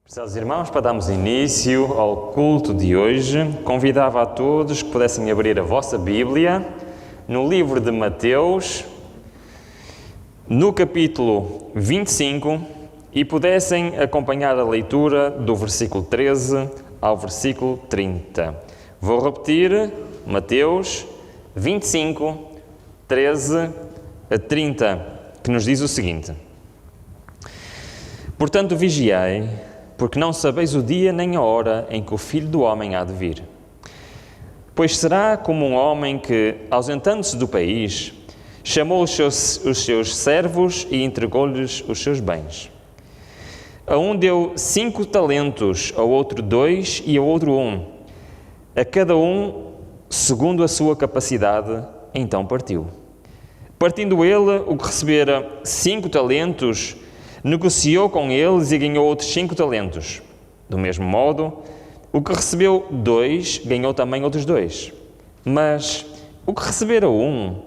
Prezados irmãos, para darmos início ao culto de hoje, convidava a todos que pudessem abrir a vossa Bíblia no livro de Mateus, no capítulo 25, e pudessem acompanhar a leitura do versículo 13 ao versículo 30. Vou repetir, Mateus 25, 13 a 30, que nos diz o seguinte: Portanto, vigiai, porque não sabeis o dia nem a hora em que o Filho do Homem há de vir. Pois será como um homem que, ausentando-se do país, chamou os seus servos e entregou-lhes os seus bens. A um deu 5 talentos, ao outro 2 e ao outro 1, a cada um segundo a sua capacidade, então partiu. Partindo ele, o que recebera 5 talentos, negociou com eles e ganhou outros 5 talentos. Do mesmo modo, o que recebeu 2, ganhou também outros 2. Mas o que recebera 1,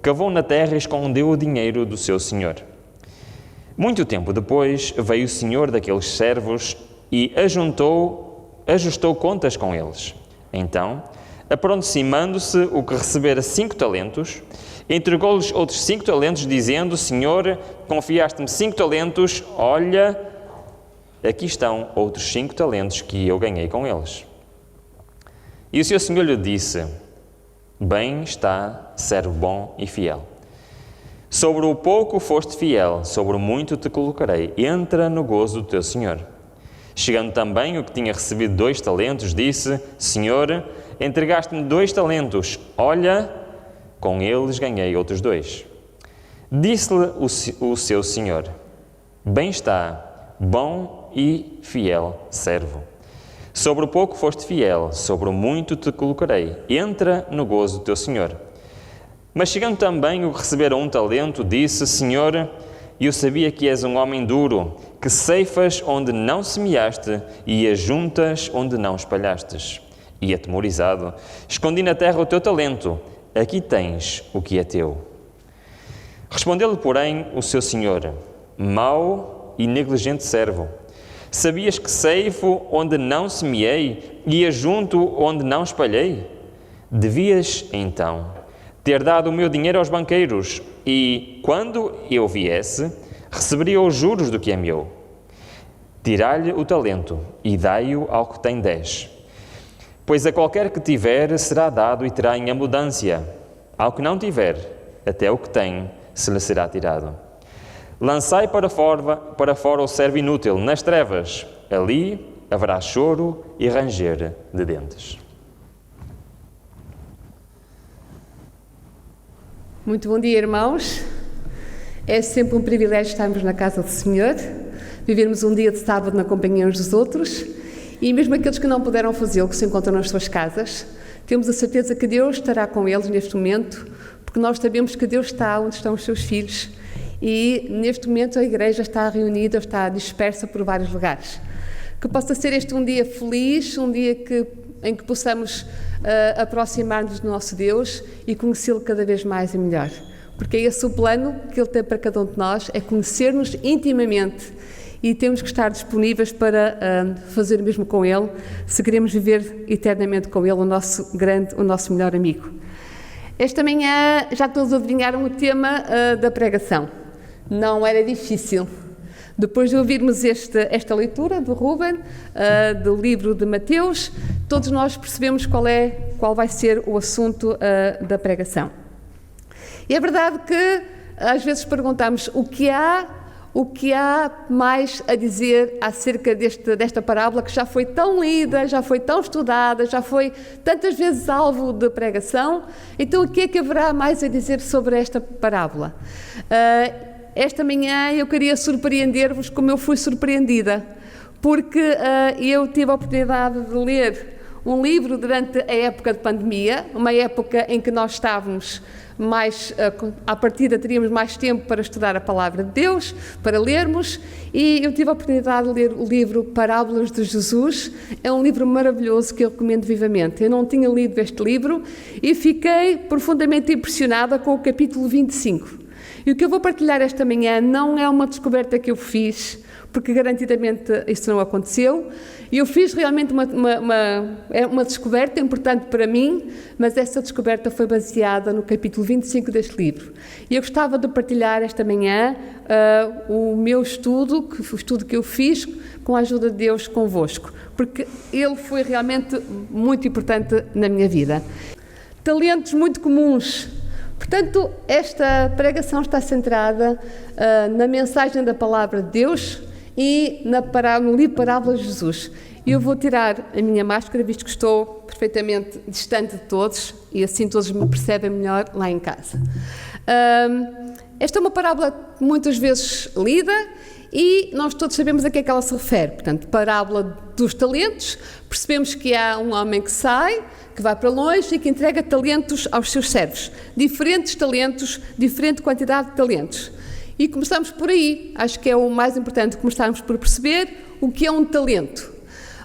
cavou na terra e escondeu o dinheiro do seu senhor. Muito tempo depois, veio o senhor daqueles servos e ajustou contas com eles. Então, aproximando-se o que recebera 5 talentos, entregou-lhes outros 5 talentos, dizendo: Senhor, confiaste-me 5 talentos, olha, aqui estão outros 5 talentos que eu ganhei com eles. E o seu senhor lhe disse: Bem está, servo bom e fiel. Sobre o pouco foste fiel, sobre o muito te colocarei. Entra no gozo do teu senhor. Chegando também o que tinha recebido 2 talentos, disse: Senhor, entregaste-me 2 talentos, olha, com eles ganhei outros 2. Disse-lhe o seu senhor: Bem está, bom e fiel servo. Sobre o pouco foste fiel, sobre o muito te colocarei. Entra no gozo do teu senhor. Mas chegando também o que recebera 1 talento, disse: Senhor, eu sabia que és um homem duro, que ceifas onde não semeaste e ajuntas onde não espalhastes. E atemorizado, escondi na terra o teu talento. Aqui tens o que é teu. Respondeu-lhe, porém, o seu senhor: Mau e negligente servo, sabias que ceifo onde não semeei e ajunto onde não espalhei? Devias, então, ter dado o meu dinheiro aos banqueiros, e, quando eu viesse, receberia os juros do que é meu. Tirai-lhe o talento e dai-o ao que tem 10. Pois a qualquer que tiver será dado e terá em abundância. Ao que não tiver, até o que tem se lhe será tirado. Lançai para fora o servo inútil, nas trevas. Ali haverá choro e ranger de dentes. Muito bom dia, irmãos. É sempre um privilégio estarmos na casa do Senhor, vivermos um dia de sábado na companhia uns dos outros, e mesmo aqueles que não puderam fazê-lo, que se encontram nas suas casas, temos a certeza que Deus estará com eles neste momento, porque nós sabemos que Deus está onde estão os seus filhos, e neste momento a igreja está reunida, está dispersa por vários lugares. Que possa ser este um dia feliz, um dia em que possamos aproximar-nos do nosso Deus e conhecê-lo cada vez mais e melhor. Porque é esse o plano que Ele tem para cada um de nós, é conhecer-nos intimamente, e temos que estar disponíveis para fazer o mesmo com Ele, se queremos viver eternamente com Ele, o nosso melhor amigo. Esta manhã já todos adivinharam o tema da pregação. Não era difícil. Depois de ouvirmos esta leitura do Ruben, do livro de Mateus, todos nós percebemos qual vai ser o assunto da pregação. E é verdade que às vezes perguntamos o que há mais a dizer acerca desta parábola que já foi tão lida, já foi tão estudada, já foi tantas vezes alvo de pregação. Então o que é que haverá mais a dizer sobre esta parábola? Esta manhã eu queria surpreender-vos como eu fui surpreendida, porque eu tive a oportunidade de ler um livro durante a época de pandemia, uma época em que nós estávamos mais, à partida teríamos mais tempo para estudar a Palavra de Deus, para lermos, e eu tive a oportunidade de ler o livro Parábolas de Jesus. É um livro maravilhoso que eu recomendo vivamente. Eu não tinha lido este livro e fiquei profundamente impressionada com o capítulo 25. E o que eu vou partilhar esta manhã não é uma descoberta que eu fiz, porque garantidamente isso não aconteceu. E eu fiz realmente uma descoberta importante para mim, mas essa descoberta foi baseada no capítulo 25 deste livro. E eu gostava de partilhar esta manhã o meu estudo, o estudo que eu fiz com a ajuda de Deus convosco, porque ele foi realmente muito importante na minha vida. Talentos muito comuns. Portanto, esta pregação está centrada na mensagem da palavra de Deus e no livro Parábolas de Jesus. E eu vou tirar a minha máscara, visto que estou perfeitamente distante de todos, e assim todos me percebem melhor lá em casa. Esta é uma parábola muitas vezes lida, e nós todos sabemos a que é que ela se refere. Portanto, parábola dos talentos, percebemos que há um homem que sai, que vai para longe e que entrega talentos aos seus servos. Diferentes talentos, diferente quantidade de talentos. E começamos por aí. Acho que é o mais importante, começarmos por perceber o que é um talento.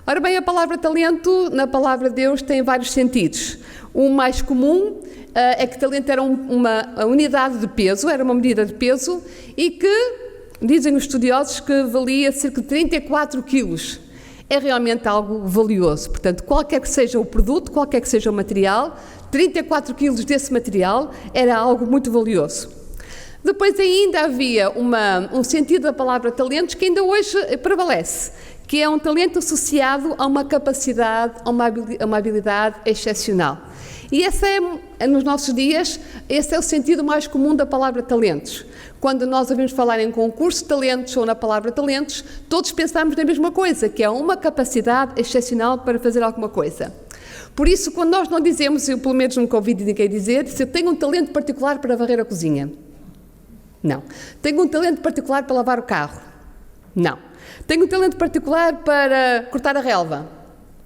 Ora bem, a palavra talento, na palavra de Deus, tem vários sentidos. O mais comum é que talento era uma unidade de peso, era uma medida de peso, e que dizem os estudiosos que valia cerca de 34 quilos. É realmente algo valioso. Portanto, qualquer que seja o produto, qualquer que seja o material, 34 quilos desse material era algo muito valioso. Depois ainda havia um sentido da palavra talentos que ainda hoje prevalece, que é um talento associado a uma capacidade, a uma habilidade excepcional. E nos nossos dias, esse é o sentido mais comum da palavra talentos. Quando nós ouvimos falar em concurso de talentos ou na palavra talentos, todos pensamos na mesma coisa, que é uma capacidade excepcional para fazer alguma coisa. Por isso, quando nós não dizemos, eu pelo menos nunca ouvi ninguém dizer, se eu tenho um talento particular para varrer a cozinha. Não. Tenho um talento particular para lavar o carro. Não. Tenho um talento particular para cortar a relva.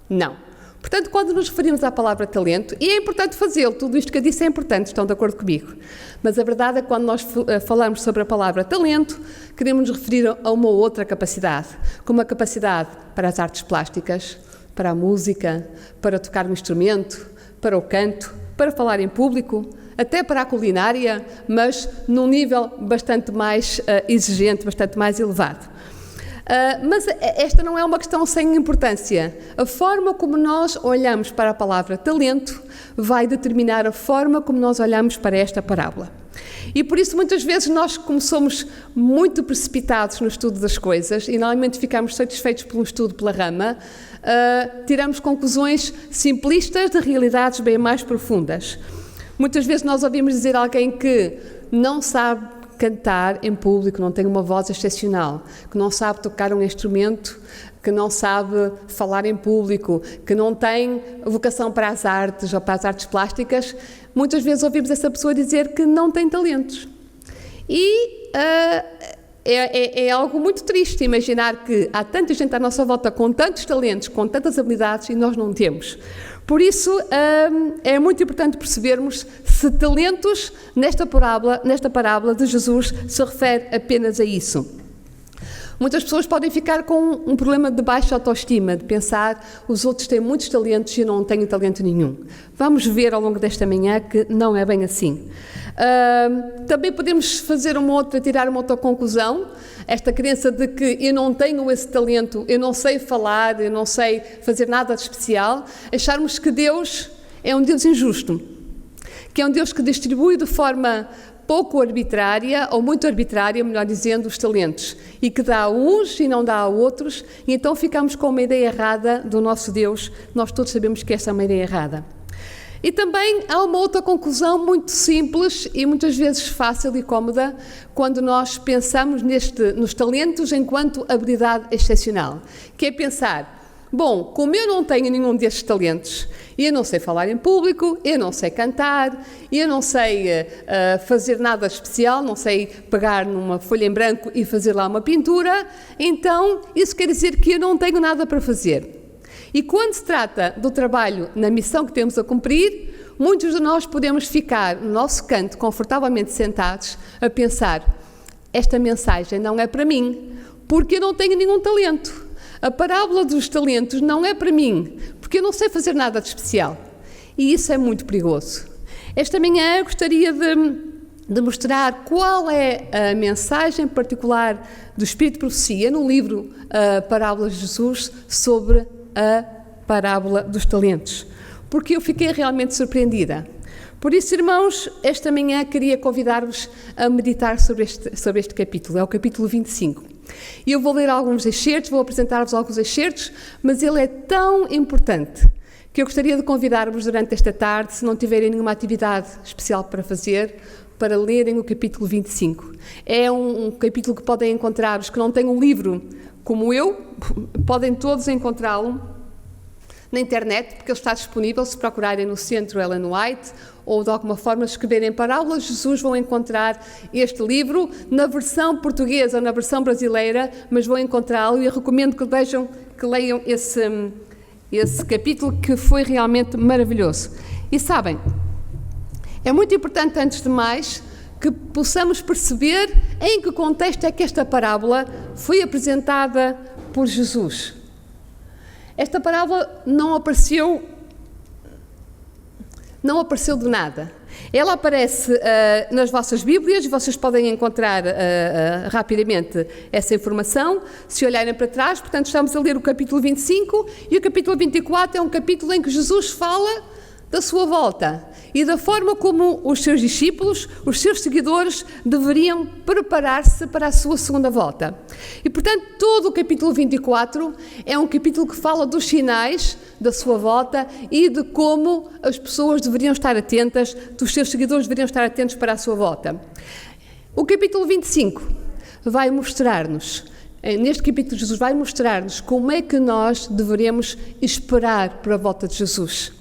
Não. Portanto, quando nos referimos à palavra talento, e é importante fazê-lo, tudo isto que eu disse é importante, estão de acordo comigo, mas a verdade é que quando nós falamos sobre a palavra talento, queremos nos referir a uma outra capacidade, como a capacidade para as artes plásticas, para a música, para tocar um instrumento, para o canto, para falar em público, até para a culinária, mas num nível bastante mais exigente, bastante mais elevado. Mas esta não é uma questão sem importância. A forma como nós olhamos para a palavra talento vai determinar a forma como nós olhamos para esta parábola. E por isso muitas vezes nós, como somos muito precipitados no estudo das coisas e normalmente ficamos satisfeitos por um estudo pela rama, tiramos conclusões simplistas de realidades bem mais profundas. Muitas vezes nós ouvimos dizer alguém que não sabe cantar em público, não tem uma voz excepcional, que não sabe tocar um instrumento, que não sabe falar em público, que não tem vocação para as artes ou para as artes plásticas, muitas vezes ouvimos essa pessoa dizer que não tem talentos. E é algo muito triste imaginar que há tanta gente à nossa volta com tantos talentos, com tantas habilidades e nós não temos. Por isso, é muito importante percebermos se talentos nesta parábola de Jesus se refere apenas a isso. Muitas pessoas podem ficar com um problema de baixa autoestima, de pensar os outros têm muitos talentos e eu não tenho talento nenhum. Vamos ver ao longo desta manhã que não é bem assim. Também podemos tirar uma outra conclusão, esta crença de que eu não tenho esse talento, eu não sei falar, eu não sei fazer nada de especial, acharmos que Deus é um Deus injusto, que é um Deus que distribui de forma pouco arbitrária, ou muito arbitrária, melhor dizendo, os talentos, e que dá a uns e não dá a outros, e então ficamos com uma ideia errada do nosso Deus. Nós todos sabemos que essa é uma ideia errada. E também há uma outra conclusão muito simples e muitas vezes fácil e cómoda quando nós pensamos nos talentos enquanto habilidade excepcional, que é pensar, bom, como eu não tenho nenhum destes talentos, eu não sei falar em público, eu não sei cantar, eu não sei fazer nada especial, não sei pegar numa folha em branco e fazer lá uma pintura, então isso quer dizer que eu não tenho nada para fazer. E quando se trata do trabalho na missão que temos a cumprir, muitos de nós podemos ficar no nosso canto, confortavelmente sentados, a pensar, esta mensagem não é para mim, porque eu não tenho nenhum talento. A parábola dos talentos não é para mim, porque eu não sei fazer nada de especial. E isso é muito perigoso. Esta manhã eu gostaria de de mostrar qual é a mensagem particular do Espírito de Profecia no livro Parábolas de Jesus sobre a parábola dos talentos, porque eu fiquei realmente surpreendida. Por isso, irmãos, esta manhã queria convidar-vos a meditar sobre este capítulo, é o capítulo 25. E eu vou ler alguns excertos, vou apresentar-vos alguns excertos, mas ele é tão importante que eu gostaria de convidar-vos durante esta tarde, se não tiverem nenhuma atividade especial para fazer, para lerem o capítulo 25. É um capítulo que podem encontrar, os que não têm um livro como eu, podem todos encontrá-lo na internet, porque ele está disponível, se procurarem no centro Ellen White, ou de alguma forma escreverem Parábolas de Jesus, vão encontrar este livro, na versão portuguesa ou na versão brasileira, mas vão encontrá-lo e eu recomendo que leiam esse capítulo, que foi realmente maravilhoso. E sabem, é muito importante, antes de mais, que possamos perceber em que contexto é que esta parábola foi apresentada por Jesus. Esta parábola não apareceu do nada. Ela aparece nas vossas Bíblias, vocês podem encontrar rapidamente essa informação, se olharem para trás. Portanto, estamos a ler o capítulo 25 e o capítulo 24 é um capítulo em que Jesus fala da sua volta e da forma como os seus discípulos, os seus seguidores, deveriam preparar-se para a sua segunda volta. E, portanto, todo o capítulo 24 é um capítulo que fala dos sinais da sua volta e de como as pessoas deveriam estar atentas, os seus seguidores deveriam estar atentos para a sua volta. O capítulo 25 vai mostrar-nos, neste capítulo Jesus vai mostrar-nos como é que nós deveremos esperar para a volta de Jesus.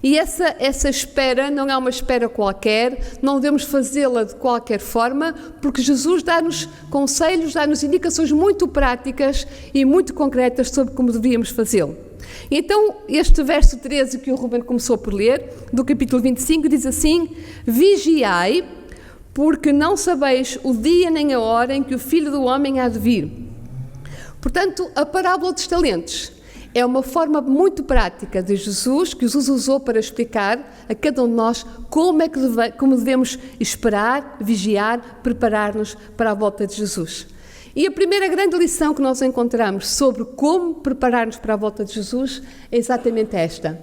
E essa espera não é uma espera qualquer, não devemos fazê-la de qualquer forma, porque Jesus dá-nos conselhos, dá-nos indicações muito práticas e muito concretas sobre como devíamos fazê-lo. Então, este verso 13 que o Ruben começou por ler, do capítulo 25, diz assim: vigiai, porque não sabeis o dia nem a hora em que o Filho do Homem há de vir. Portanto, a parábola dos talentos é uma forma muito prática de Jesus, que Jesus usou para explicar a cada um de nós como devemos esperar, vigiar, preparar-nos para a volta de Jesus. E a primeira grande lição que nós encontramos sobre como preparar-nos para a volta de Jesus é exatamente esta.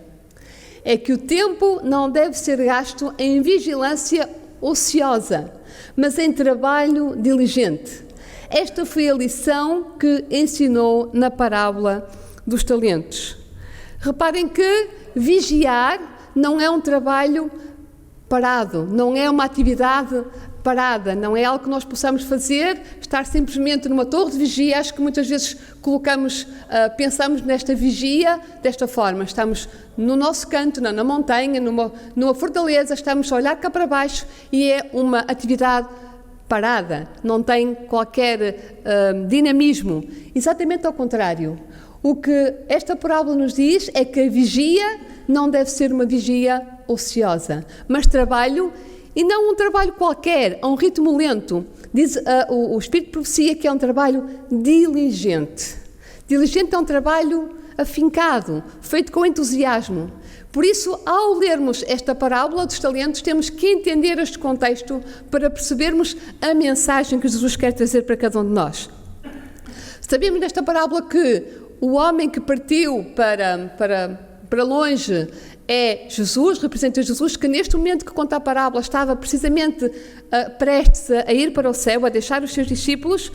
É que o tempo não deve ser gasto em vigilância ociosa, mas em trabalho diligente. Esta foi a lição que ensinou na parábola dos talentos. Reparem que vigiar não é um trabalho parado, não é uma atividade parada, não é algo que nós possamos fazer, estar simplesmente numa torre de vigia. Acho que muitas vezes pensamos nesta vigia desta forma, estamos no nosso canto, na montanha, numa fortaleza, estamos a olhar cá para baixo e é uma atividade parada, não tem qualquer dinamismo. Exatamente ao contrário. O que esta parábola nos diz é que a vigia não deve ser uma vigia ociosa, mas trabalho, e não um trabalho qualquer, a um ritmo lento. Diz o Espírito de Profecia que é um trabalho diligente. Diligente é um trabalho afincado, feito com entusiasmo. Por isso, ao lermos esta parábola dos talentos, temos que entender este contexto para percebermos a mensagem que Jesus quer trazer para cada um de nós. Sabemos nesta parábola que o homem que partiu para longe é Jesus, representa Jesus, que neste momento que conta a parábola estava precisamente prestes a ir para o céu, a deixar os seus discípulos,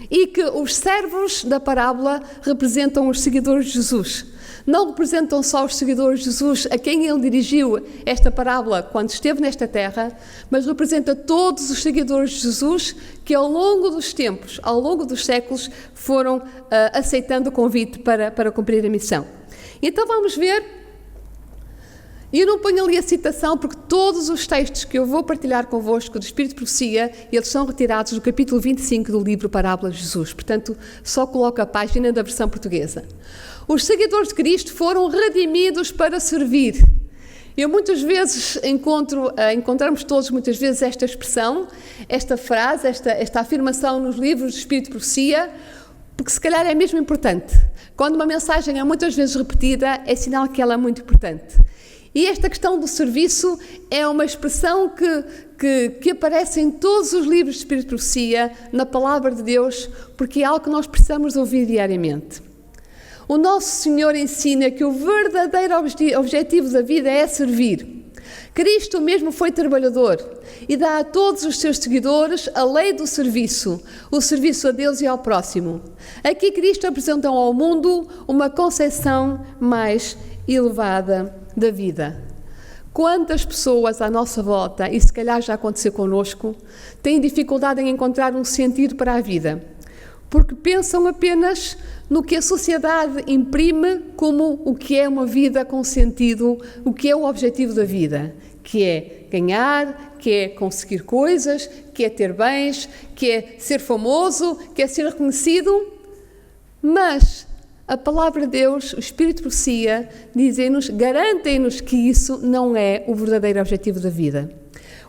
e que os servos da parábola representam os seguidores de Jesus. Não representam só os seguidores de Jesus a quem ele dirigiu esta parábola quando esteve nesta terra, mas representa todos os seguidores de Jesus que ao longo dos tempos, ao longo dos séculos, foram aceitando o convite para cumprir a missão. Então vamos ver, e eu não ponho ali a citação porque todos os textos que eu vou partilhar convosco do Espírito de Profecia, eles são retirados do capítulo 25 do livro Parábolas de Jesus, portanto só coloco a página da versão portuguesa. Os seguidores de Cristo foram redimidos para servir. Eu muitas vezes encontramos todos muitas vezes esta expressão, esta frase, esta afirmação nos livros do Espírito de Profecia, porque se calhar é mesmo importante. Quando uma mensagem é muitas vezes repetida, é sinal que ela é muito importante. E esta questão do serviço é uma expressão que aparece em todos os livros de Espírito de Profecia, na Palavra de Deus, porque é algo que nós precisamos ouvir diariamente. O nosso Senhor ensina que o verdadeiro objetivo da vida é servir. Cristo mesmo foi trabalhador e dá a todos os seus seguidores a lei do serviço, o serviço a Deus e ao próximo. Aqui Cristo apresenta ao mundo uma concepção mais elevada da vida. Quantas pessoas à nossa volta, e se calhar já aconteceu connosco, têm dificuldade em encontrar um sentido para a vida, porque pensam apenas no que a sociedade imprime como o que é uma vida com sentido, o que é o objetivo da vida, que é ganhar, que é conseguir coisas, que é ter bens, que é ser famoso, que é ser reconhecido. Mas a Palavra de Deus, o Espírito de Profecia, dizem-nos, garantem-nos que isso não é o verdadeiro objetivo da vida.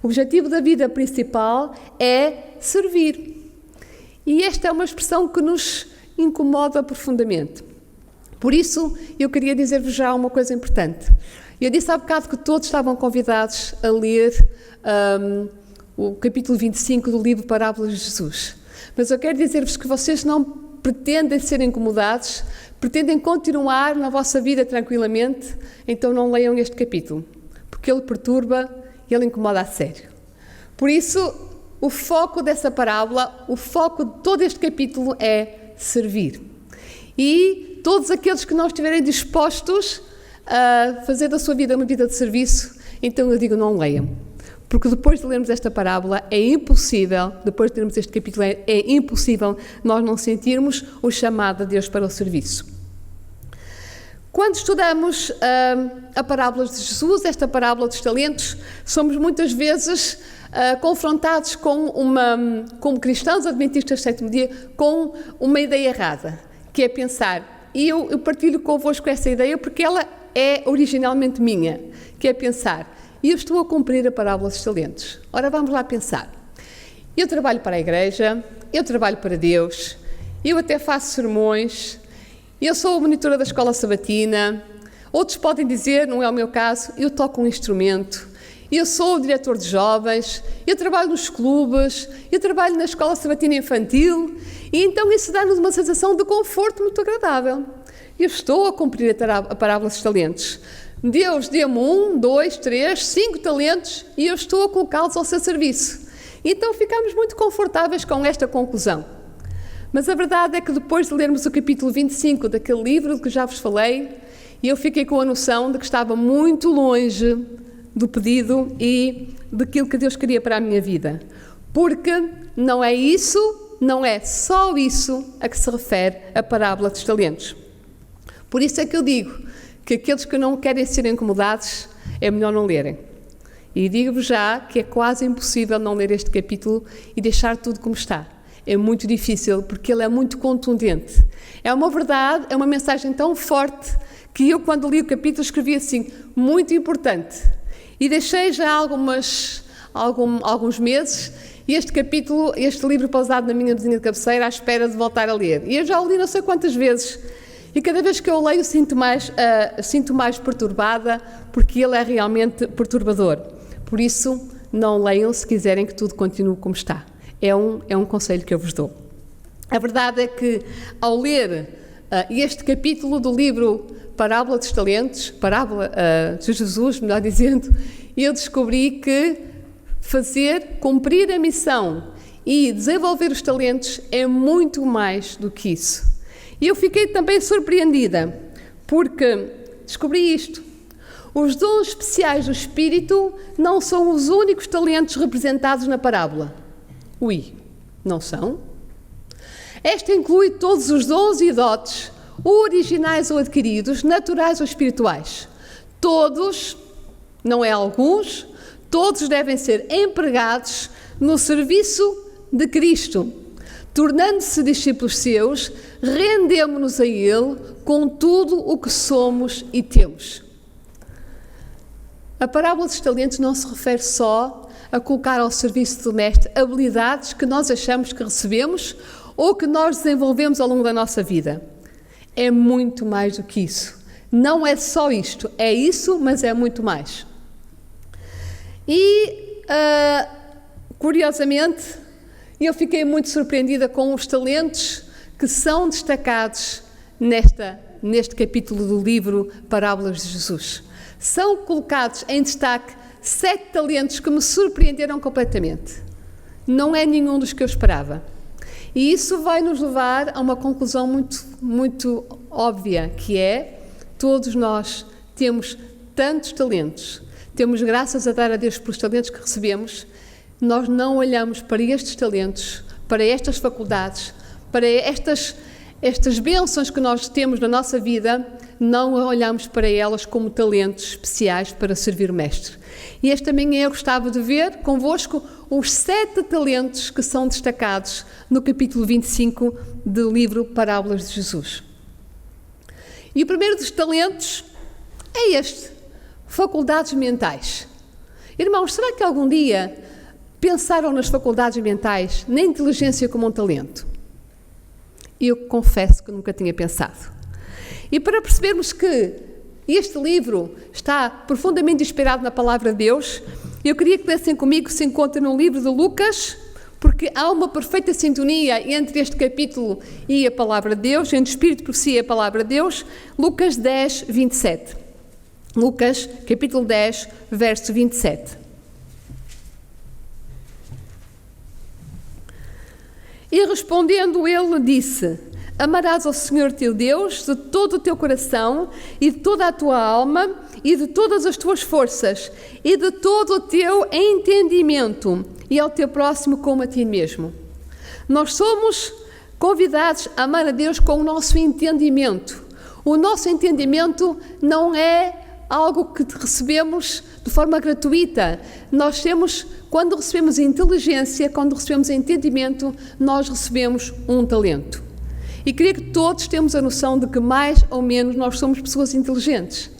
O objetivo da vida principal é servir. E esta é uma expressão que nos incomoda profundamente. Por isso, eu queria dizer-vos já uma coisa importante. Eu disse há bocado que todos estavam convidados a ler o capítulo 25 do livro Parábolas de Jesus. Mas eu quero dizer-vos que vocês não pretendem ser incomodados, pretendem continuar na vossa vida tranquilamente, então não leiam este capítulo, porque ele perturba e ele incomoda a sério. Por isso, o foco dessa parábola, o foco de todo este capítulo é servir. E todos aqueles que não estiverem dispostos a fazer da sua vida uma vida de serviço, então eu digo, não leiam. Porque depois de lermos esta parábola, é impossível, depois de lermos este capítulo, é impossível nós não sentirmos o chamado de Deus para o serviço. Quando estudamos a parábola de Jesus, esta parábola dos talentos, somos muitas vezes confrontados como cristãos adventistas do sétimo dia, com uma ideia errada, que é pensar, e eu partilho convosco essa ideia porque ela é originalmente minha, que é pensar, e eu estou a cumprir a parábola dos talentos. Ora, vamos lá pensar. Eu trabalho para a igreja, eu trabalho para Deus, eu até faço sermões, eu sou a monitora da escola sabatina, outros podem dizer, não é o meu caso, eu toco um instrumento, eu sou o diretor de jovens, eu trabalho nos clubes, eu trabalho na escola sabatina infantil, e então isso dá-nos uma sensação de conforto muito agradável. Eu estou a cumprir a parábola dos talentos. Deus deu-me 1, 2, 3, 5 talentos e eu estou a colocá-los ao seu serviço. Então ficamos muito confortáveis com esta conclusão. Mas a verdade é que depois de lermos o capítulo 25 daquele livro de que já vos falei, eu fiquei com a noção de que estava muito longe do pedido e daquilo que Deus queria para a minha vida. Porque não é isso, não é só isso a que se refere a parábola dos talentos. Por isso é que eu digo que aqueles que não querem ser incomodados, é melhor não lerem. E digo-vos já que é quase impossível não ler este capítulo e deixar tudo como está. É muito difícil, porque ele é muito contundente. É uma verdade, é uma mensagem tão forte, que eu, quando li o capítulo, escrevi assim, muito importante. E deixei já alguns meses, e este capítulo, este livro pausado na minha mesinha de cabeceira, à espera de voltar a ler. E eu já o li não sei quantas vezes, e cada vez que eu leio sinto mais perturbada, porque ele é realmente perturbador. Por isso, não leiam se quiserem que tudo continue como está. É um conselho que eu vos dou. A verdade é que, ao ler este capítulo do livro Parábola dos Talentos, Parábola de Jesus, melhor dizendo, eu descobri que cumprir a missão e desenvolver os talentos é muito mais do que isso. E eu fiquei também surpreendida, porque descobri isto. Os dons especiais do Espírito não são os únicos talentos representados na parábola. Não são? Esta inclui todos os dons e dotes, originais ou adquiridos, naturais ou espirituais. Todos, não é alguns, todos devem ser empregados no serviço de Cristo. Tornando-se discípulos seus, rendemos-nos a Ele com tudo o que somos e temos. A parábola dos talentos não se refere só a colocar ao serviço do Mestre habilidades que nós achamos que recebemos ou que nós desenvolvemos ao longo da nossa vida. É muito mais do que isso. Não é só isto, é isso, mas é muito mais. E, curiosamente, eu fiquei muito surpreendida com os talentos que são destacados neste capítulo do livro Parábolas de Jesus. São colocados em destaque 7 talentos que me surpreenderam completamente. Não é nenhum dos que eu esperava. E isso vai nos levar a uma conclusão muito, muito óbvia, que é: todos nós temos tantos talentos, temos graças a dar a Deus pelos talentos que recebemos. Nós não olhamos para estes talentos, para estas faculdades, para estas bênçãos que nós temos na nossa vida, não olhamos para elas como talentos especiais para servir o Mestre. E esta manhã eu gostava de ver convosco os 7 talentos que são destacados no capítulo 25 do livro Parábolas de Jesus. E o primeiro dos talentos é este: faculdades mentais. Irmãos, será que algum dia pensaram nas faculdades mentais, na inteligência como um talento? Eu confesso que nunca tinha pensado. E para percebermos que este livro está profundamente inspirado na Palavra de Deus, eu queria que lessem comigo, se encontra no livro de Lucas, porque há uma perfeita sintonia entre este capítulo e a Palavra de Deus, entre o Espírito de Profecia e a Palavra de Deus. Lucas 10, 27. Lucas, capítulo 10, verso 27. E respondendo ele disse: amarás ao Senhor teu Deus de todo o teu coração e de toda a tua alma e de todas as tuas forças e de todo o teu entendimento, e ao teu próximo como a ti mesmo. Nós somos convidados a amar a Deus com o nosso entendimento. O nosso entendimento não é algo que recebemos de forma gratuita. Nós temos, quando recebemos inteligência, quando recebemos entendimento, nós recebemos um talento. E queria que todos temos a noção de que mais ou menos nós somos pessoas inteligentes.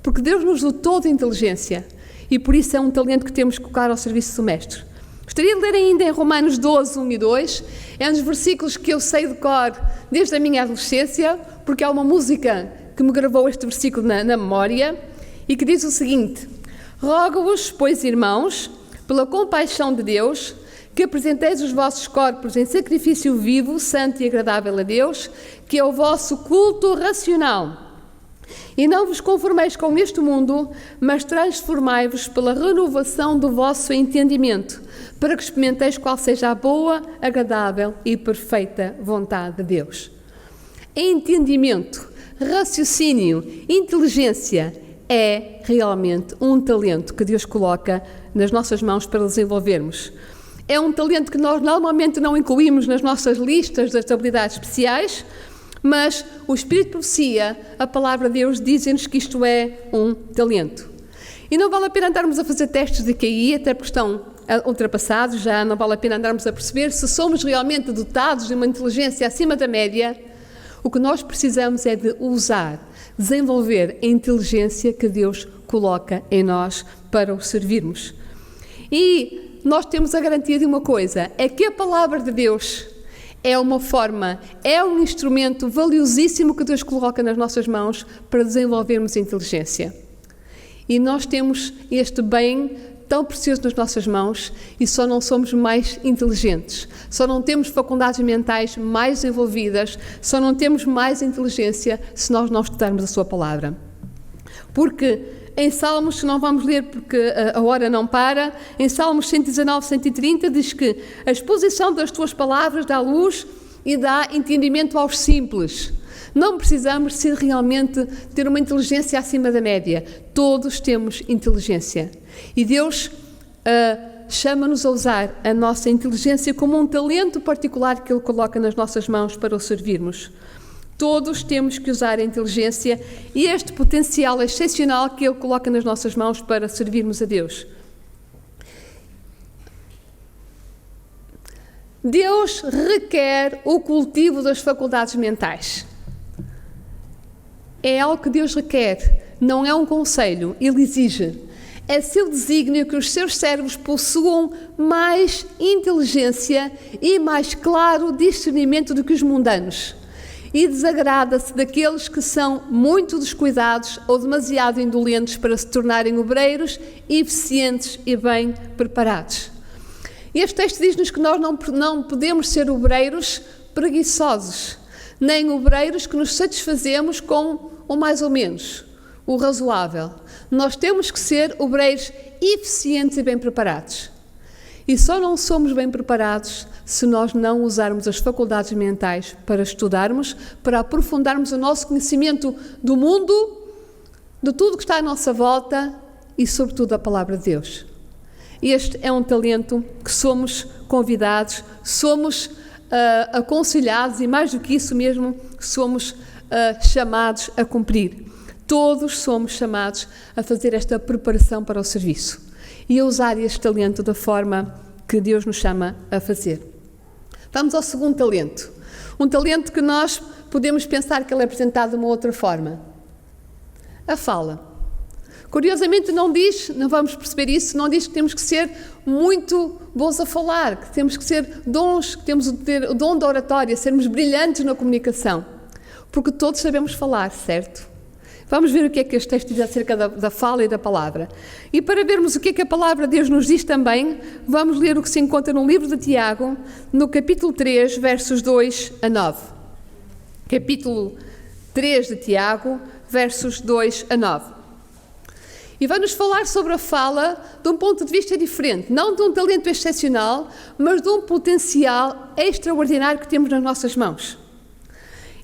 Porque Deus nos dotou de inteligência e por isso é um talento que temos que colocar ao serviço do Mestre. Gostaria de ler ainda em Romanos 12, 1 e 2. É um dos versículos que eu sei de cor desde a minha adolescência, porque há uma música que me gravou este versículo na memória e que diz o seguinte: rogo-vos, pois, irmãos, pela compaixão de Deus, que apresenteis os vossos corpos em sacrifício vivo, santo e agradável a Deus, que é o vosso culto racional. E não vos conformeis com este mundo, mas transformai-vos pela renovação do vosso entendimento, para que experimenteis qual seja a boa, agradável e perfeita vontade de Deus. Entendimento, raciocínio, inteligência é realmente um talento que Deus coloca nas nossas mãos para desenvolvermos. É um talento que nós normalmente não incluímos nas nossas listas das habilidades especiais, mas o Espírito de Profecia, a Palavra de Deus, diz-nos que isto é um talento. E não vale a pena andarmos a fazer testes de QI, até porque estão ultrapassados, já não vale a pena andarmos a perceber se somos realmente dotados de uma inteligência acima da média. O que nós precisamos é de usar, desenvolver a inteligência que Deus coloca em nós para o servirmos. E nós temos a garantia de uma coisa, é que a Palavra de Deus é uma forma, é um instrumento valiosíssimo que Deus coloca nas nossas mãos para desenvolvermos inteligência. E nós temos este bem tão precioso nas nossas mãos e só não somos mais inteligentes, só não temos faculdades mentais mais desenvolvidas, só não temos mais inteligência se nós não estudarmos a sua palavra. Porque em Salmos, se não vamos ler porque a hora não para, em Salmos 119, 130 diz que a exposição das tuas palavras dá luz e dá entendimento aos simples. Não precisamos ser realmente ter uma inteligência acima da média. Todos temos inteligência. E Deus chama-nos a usar a nossa inteligência como um talento particular que Ele coloca nas nossas mãos para o servirmos. Todos temos que usar a inteligência e este potencial excepcional que Ele coloca nas nossas mãos para servirmos a Deus. Deus requer o cultivo das faculdades mentais. É algo que Deus requer, não é um conselho, Ele exige. É seu desígnio que os seus servos possuam mais inteligência e mais claro discernimento do que os mundanos. e desagrada-se daqueles que são muito descuidados ou demasiado indolentes para se tornarem obreiros eficientes e bem preparados. Este texto diz-nos que nós não podemos ser obreiros preguiçosos, nem obreiros que nos satisfazemos com o mais ou menos, o razoável. Nós temos que ser obreiros eficientes e bem preparados. E só não somos bem preparados se nós não usarmos as faculdades mentais para estudarmos, para aprofundarmos o nosso conhecimento do mundo, de tudo que está à nossa volta e, sobretudo, da palavra de Deus. Este é um talento que somos convidados, somos aconselhados e, mais do que isso mesmo, somos chamados a cumprir. Todos somos chamados a fazer esta preparação para o serviço e a usar este talento da forma que Deus nos chama a fazer. Vamos ao segundo talento. Um talento que nós podemos pensar que ele é apresentado de uma outra forma. A fala. Curiosamente não vamos perceber isso, não diz que temos que ser muito bons a falar, que temos que ser dons, que temos que ter o dom da oratória, sermos brilhantes na comunicação. Porque todos sabemos falar, certo? Vamos ver o que é que este texto diz acerca da fala e da palavra. E para vermos o que é que a palavra de Deus nos diz também, vamos ler o que se encontra no livro de Tiago, no capítulo 3, versos 2 a 9. Capítulo 3 de Tiago, versos 2 a 9. E vai-nos falar sobre a fala de um ponto de vista diferente, não de um talento excepcional, mas de um potencial extraordinário que temos nas nossas mãos.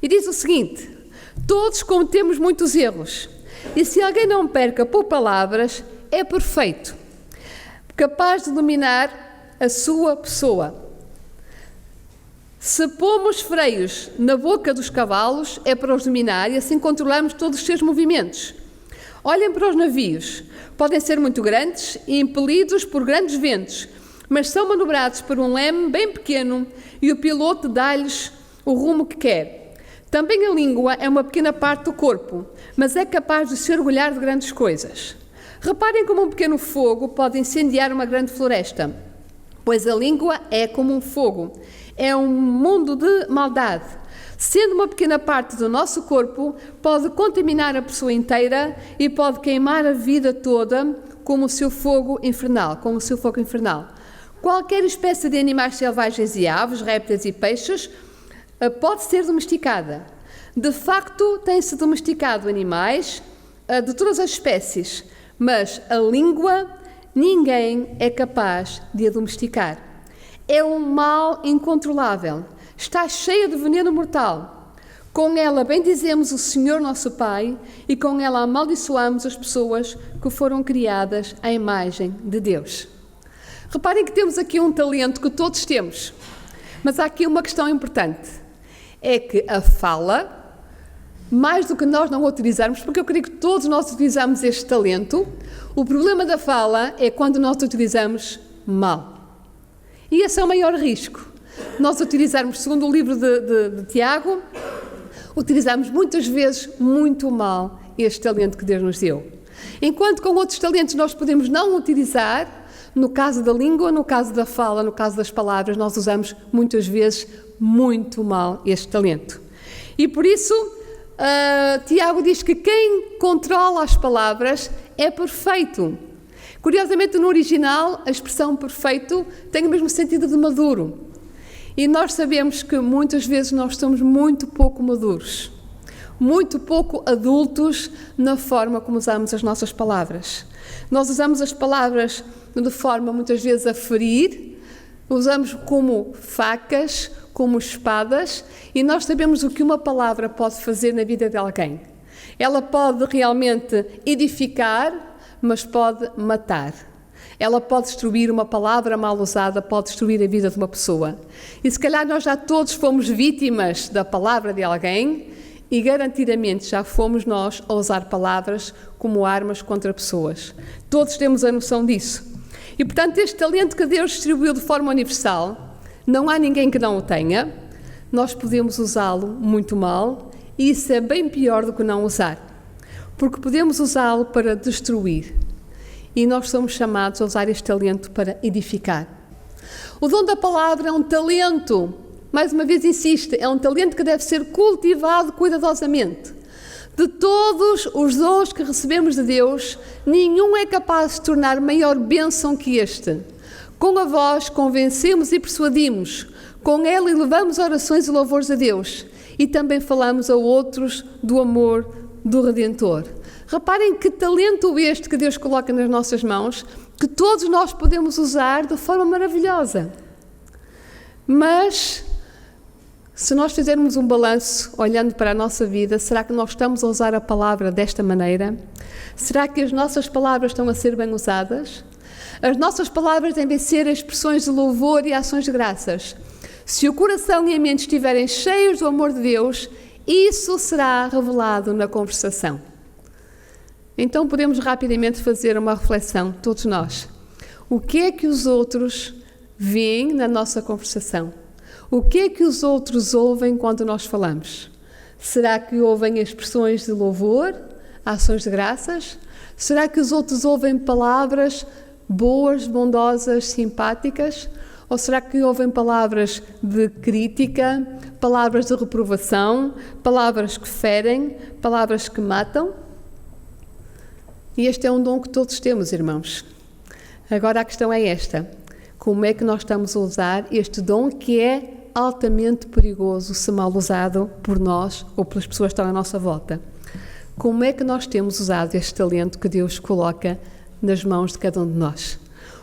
E diz o seguinte: todos cometemos muitos erros, e se alguém não peca por palavras, é perfeito, capaz de dominar a sua pessoa. Se pomos freios na boca dos cavalos, é para os dominar e assim controlamos todos os seus movimentos. Olhem para os navios, podem ser muito grandes e impelidos por grandes ventos, mas são manobrados por um leme bem pequeno e o piloto dá-lhes o rumo que quer. Também a língua é uma pequena parte do corpo, mas é capaz de se orgulhar de grandes coisas. Reparem como um pequeno fogo pode incendiar uma grande floresta, pois a língua é como um fogo, é um mundo de maldade. Sendo uma pequena parte do nosso corpo, pode contaminar a pessoa inteira e pode queimar a vida toda como o seu fogo infernal, Qualquer espécie de animais selvagens e aves, répteis e peixes pode ser domesticada. De facto, tem-se domesticado animais de todas as espécies, mas a língua ninguém é capaz de a domesticar. É um mal incontrolável, está cheia de veneno mortal. Com ela bendizemos o Senhor nosso Pai e com ela amaldiçoamos as pessoas que foram criadas à imagem de Deus. Reparem que temos aqui um talento que todos temos, mas há aqui uma questão importante. É que a fala, mais do que nós não a utilizarmos, porque eu creio que todos nós utilizamos este talento, o problema da fala é quando nós a utilizamos mal. E esse é o maior risco. Nós utilizarmos, segundo o livro de Tiago, utilizamos muitas vezes muito mal este talento que Deus nos deu. Enquanto com outros talentos nós podemos não utilizar, no caso da língua, no caso da fala, no caso das palavras, nós usamos muitas vezes muito mal este talento. E por isso, Tiago diz que quem controla as palavras é perfeito. Curiosamente, no original, a expressão perfeito tem o mesmo sentido de maduro. E nós sabemos que muitas vezes nós somos muito pouco maduros, muito pouco adultos na forma como usamos as nossas palavras. Nós usamos as palavras de forma muitas vezes a ferir, usamos como facas, como espadas, e nós sabemos o que uma palavra pode fazer na vida de alguém. Ela pode realmente edificar, mas pode matar. Ela pode destruir, uma palavra mal usada pode destruir a vida de uma pessoa. E se calhar nós já todos fomos vítimas da palavra de alguém e garantidamente já fomos nós a usar palavras como armas contra pessoas. Todos temos a noção disso. E portanto este talento que Deus distribuiu de forma universal, não há ninguém que não o tenha, nós podemos usá-lo muito mal e isso é bem pior do que não usar. Porque podemos usá-lo para destruir. E nós somos chamados a usar este talento para edificar. O dom da palavra é um talento mais uma vez insiste, é um talento que deve ser cultivado cuidadosamente. De todos os dons que recebemos de Deus, nenhum é capaz de tornar maior bênção que este. Com a voz convencemos e persuadimos, com ela elevamos orações e louvores a Deus e também falamos a outros do amor do Redentor. Reparem que talento este que Deus coloca nas nossas mãos, que todos nós podemos usar de forma maravilhosa. Mas, se nós fizermos um balanço, olhando para a nossa vida, será que nós estamos a usar a palavra desta maneira? Será que as nossas palavras estão a ser bem usadas? As nossas palavras devem ser expressões de louvor e ações de graças. Se o coração e a mente estiverem cheios do amor de Deus, isso será revelado na conversação. Então podemos rapidamente fazer uma reflexão, todos nós. O que é que os outros veem na nossa conversação? O que é que os outros ouvem quando nós falamos? Será que ouvem expressões de louvor, ações de graças? Será que os outros ouvem palavras boas, bondosas, simpáticas? Ou será que ouvem palavras de crítica, palavras de reprovação, palavras que ferem, palavras que matam? E este é um dom que todos temos, irmãos. Agora a questão é esta: como é que nós estamos a usar este dom que é altamente perigoso se mal usado por nós ou pelas pessoas que estão à nossa volta? Como é que nós temos usado este talento que Deus coloca nas mãos de cada um de nós?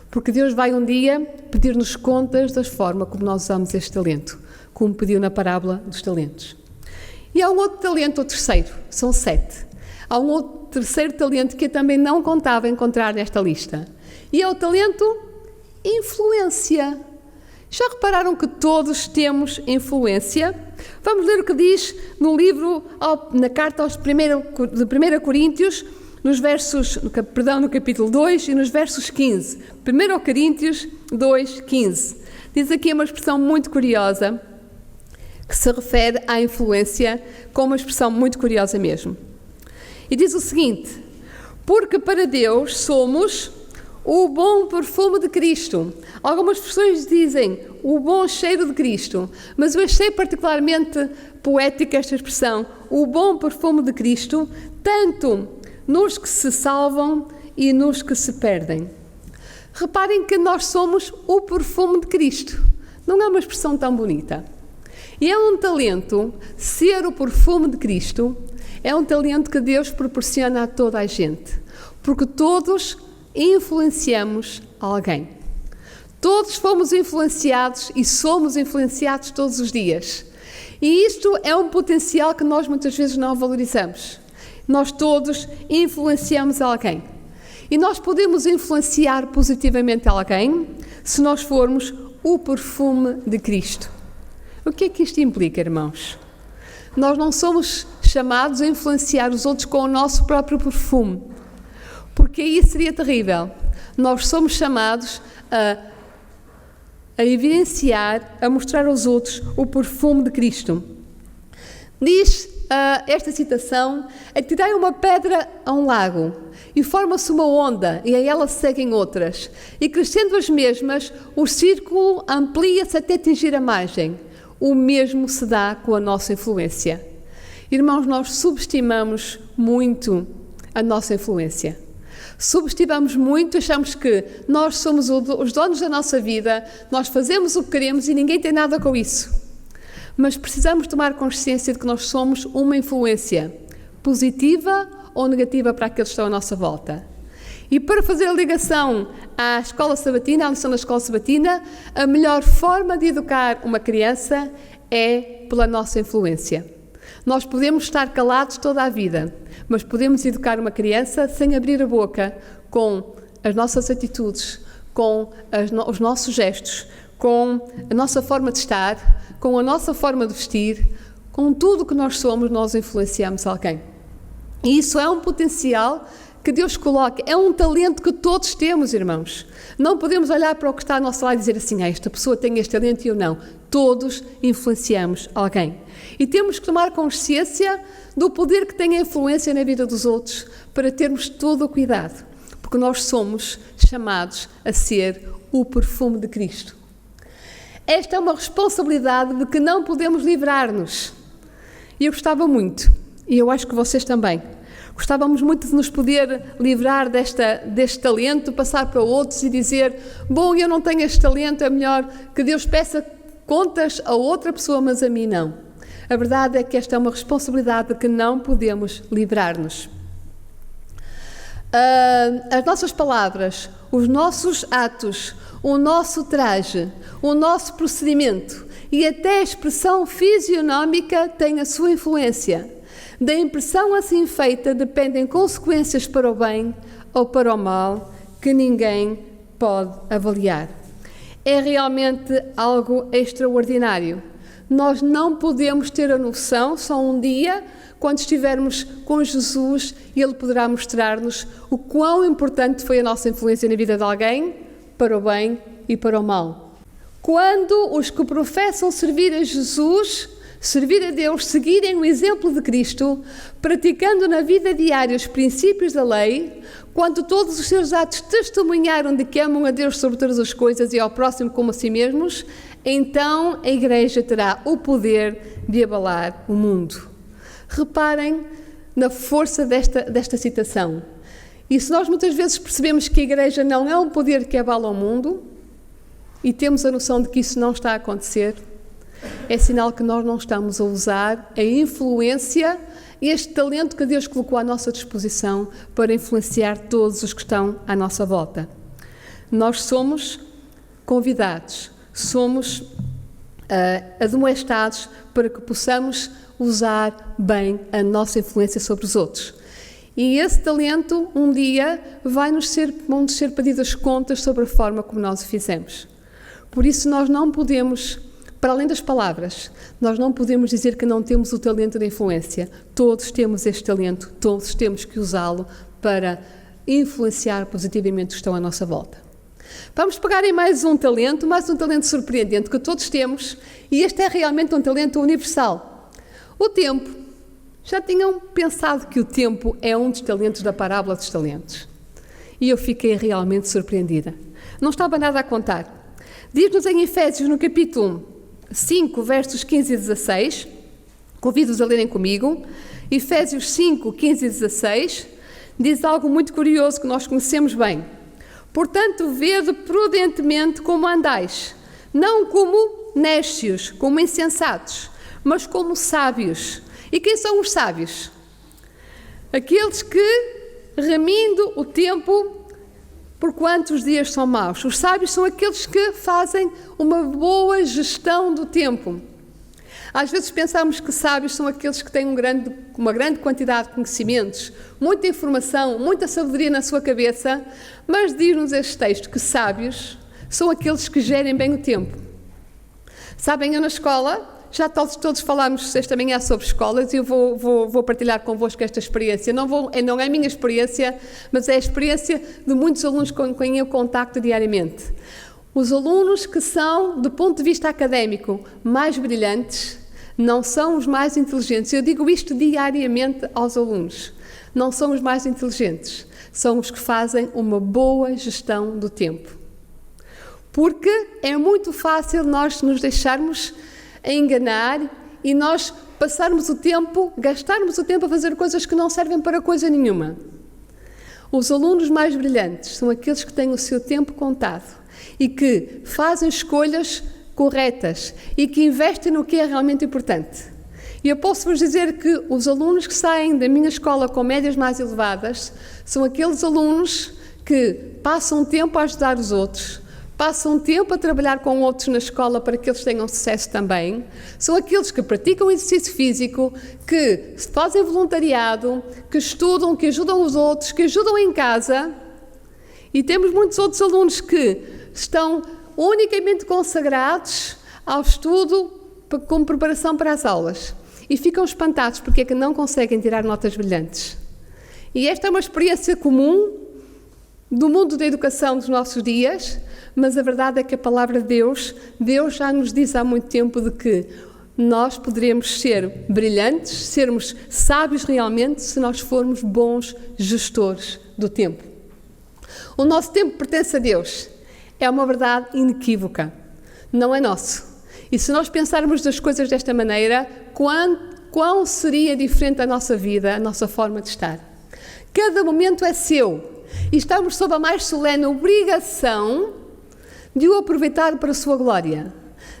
Porque Deus vai um dia pedir-nos contas da forma como nós usamos este talento, como pediu na parábola dos talentos. E há um outro talento, o terceiro, são 7. Há um outro terceiro talento que eu também não contava encontrar nesta lista. E é o talento influência. Já repararam que todos temos influência? Vamos ler o que diz no livro, na carta de 1 Coríntios, no capítulo 2 e nos versos 15. 1 Coríntios 2, 15. Diz aqui uma expressão muito curiosa, que se refere à influência, com uma expressão muito curiosa mesmo. E diz o seguinte: porque para Deus somos o bom perfume de Cristo. Algumas versões dizem o bom cheiro de Cristo, mas eu achei particularmente poética esta expressão, o bom perfume de Cristo, tanto nos que se salvam e nos que se perdem. Reparem que nós somos o perfume de Cristo. Não é uma expressão tão bonita? E é um talento, ser o perfume de Cristo, é um talento que Deus proporciona a toda a gente, porque todos influenciamos alguém. Todos fomos influenciados e somos influenciados todos os dias. E isto é um potencial que nós muitas vezes não valorizamos. Nós todos influenciamos alguém. E nós podemos influenciar positivamente alguém se nós formos o perfume de Cristo. O que é que isto implica, irmãos? Nós não somos chamados a influenciar os outros com o nosso próprio perfume, porque aí seria terrível. Nós somos chamados a evidenciar, a mostrar aos outros o perfume de Cristo. Diz esta citação: atirai uma pedra a um lago e forma-se uma onda e a ela seguem outras, e crescendo as mesmas, o círculo amplia-se até atingir a margem. O mesmo se dá com a nossa influência. Irmãos, nós subestimamos muito a nossa influência. Subestimamos muito, achamos que nós somos os donos da nossa vida, nós fazemos o que queremos e ninguém tem nada com isso. Mas precisamos tomar consciência de que nós somos uma influência, positiva ou negativa, para aqueles que estão à nossa volta. E para fazer a ligação à escola sabatina, à lição da escola sabatina, a melhor forma de educar uma criança é pela nossa influência. Nós podemos estar calados toda a vida, mas podemos educar uma criança sem abrir a boca, com as nossas atitudes, com os nossos gestos, com a nossa forma de estar, com a nossa forma de vestir, com tudo o que nós somos, nós influenciamos alguém. E isso é um potencial que Deus coloca, é um talento que todos temos, irmãos. Não podemos olhar para o que está ao nosso lado e dizer assim: esta pessoa tem este talento e eu não. Todos influenciamos alguém. E temos que tomar consciência do poder que tem a influência na vida dos outros, para termos todo o cuidado, porque nós somos chamados a ser o perfume de Cristo. Esta é uma responsabilidade de que não podemos livrar-nos. E eu gostava muito, e eu acho que vocês também, gostávamos muito de nos poder livrar deste talento, passar para outros e dizer, bom, eu não tenho este talento, é melhor que Deus peça contas a outra pessoa, mas a mim não. A verdade é que esta é uma responsabilidade de que não podemos livrar-nos. As nossas palavras, os nossos atos, o nosso traje, o nosso procedimento e até a expressão fisionómica têm a sua influência. Da impressão assim feita dependem consequências para o bem ou para o mal que ninguém pode avaliar. É realmente algo extraordinário. Nós não podemos ter a noção, só um dia, quando estivermos com Jesus, Ele poderá mostrar-nos o quão importante foi a nossa influência na vida de alguém, para o bem e para o mal. Quando os que professam servir a Jesus, servir a Deus, seguirem o exemplo de Cristo, praticando na vida diária os princípios da lei, quando todos os seus atos testemunharam de que amam a Deus sobre todas as coisas e ao próximo como a si mesmos, então a Igreja terá o poder de abalar o mundo. Reparem na força desta citação. E se nós muitas vezes percebemos que a Igreja não é um poder que abala o mundo, e temos a noção de que isso não está a acontecer, é sinal que nós não estamos a usar a influência e este talento que Deus colocou à nossa disposição para influenciar todos os que estão à nossa volta. Nós somos convidados, somos admoestados para que possamos usar bem a nossa influência sobre os outros. E esse talento, um dia, vão nos ser pedidas contas sobre a forma como nós o fizemos. Por isso, nós não podemos, para além das palavras, nós não podemos dizer que não temos o talento da influência. Todos temos este talento, todos temos que usá-lo para influenciar positivamente os que estão à nossa volta. Vamos pegar em mais um talento surpreendente que todos temos, e este é realmente um talento universal. O tempo. Já tinham pensado que o tempo é um dos talentos da parábola dos talentos? E eu fiquei realmente surpreendida. Não estava nada a contar. Diz-nos em Efésios, no capítulo 5, versos 15 e 16, convido-vos a lerem comigo, Efésios 5, 15 e 16, diz algo muito curioso que nós conhecemos bem. Portanto, vede prudentemente como andais, não como néscios, como insensatos, mas como sábios. E quem são os sábios? Aqueles que, remindo o tempo, porquanto os dias são maus. Os sábios são aqueles que fazem uma boa gestão do tempo. Às vezes pensamos que sábios são aqueles que têm uma grande quantidade de conhecimentos, muita informação, muita sabedoria na sua cabeça, mas diz-nos este texto que sábios são aqueles que gerem bem o tempo. Sabem, eu na escola, já todos falámos esta manhã sobre escolas e eu vou partilhar convosco esta experiência. Não é a minha experiência, mas é a experiência de muitos alunos com quem eu contacto diariamente. Os alunos que são, do ponto de vista académico, mais brilhantes, não são os mais inteligentes. Eu digo isto diariamente aos alunos. Não são os mais inteligentes, são os que fazem uma boa gestão do tempo. Porque é muito fácil nós nos deixarmos enganar e nós gastarmos o tempo a fazer coisas que não servem para coisa nenhuma. Os alunos mais brilhantes são aqueles que têm o seu tempo contado e que fazem escolhas corretas e que investem no que é realmente importante. E eu posso-vos dizer que os alunos que saem da minha escola com médias mais elevadas são aqueles alunos que passam tempo a ajudar os outros, passam tempo a trabalhar com outros na escola para que eles tenham sucesso também. São aqueles que praticam exercício físico, que fazem voluntariado, que estudam, que ajudam os outros, que ajudam em casa. E temos muitos outros alunos que estão unicamente consagrados ao estudo como preparação para as aulas. E ficam espantados porque é que não conseguem tirar notas brilhantes. E esta é uma experiência comum do mundo da educação dos nossos dias, mas a verdade é que a palavra de Deus já nos diz há muito tempo de que nós poderemos ser brilhantes, sermos sábios realmente, se nós formos bons gestores do tempo. O nosso tempo pertence a Deus. É uma verdade inequívoca. não é nosso. E se nós pensarmos das coisas desta maneira, quão seria diferente a nossa vida, a nossa forma de estar? Cada momento é seu e estamos sob a mais solene obrigação de o aproveitar para a sua glória.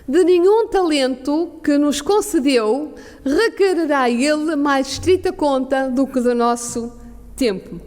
De nenhum talento que nos concedeu requererá ele mais estrita conta do que do nosso tempo.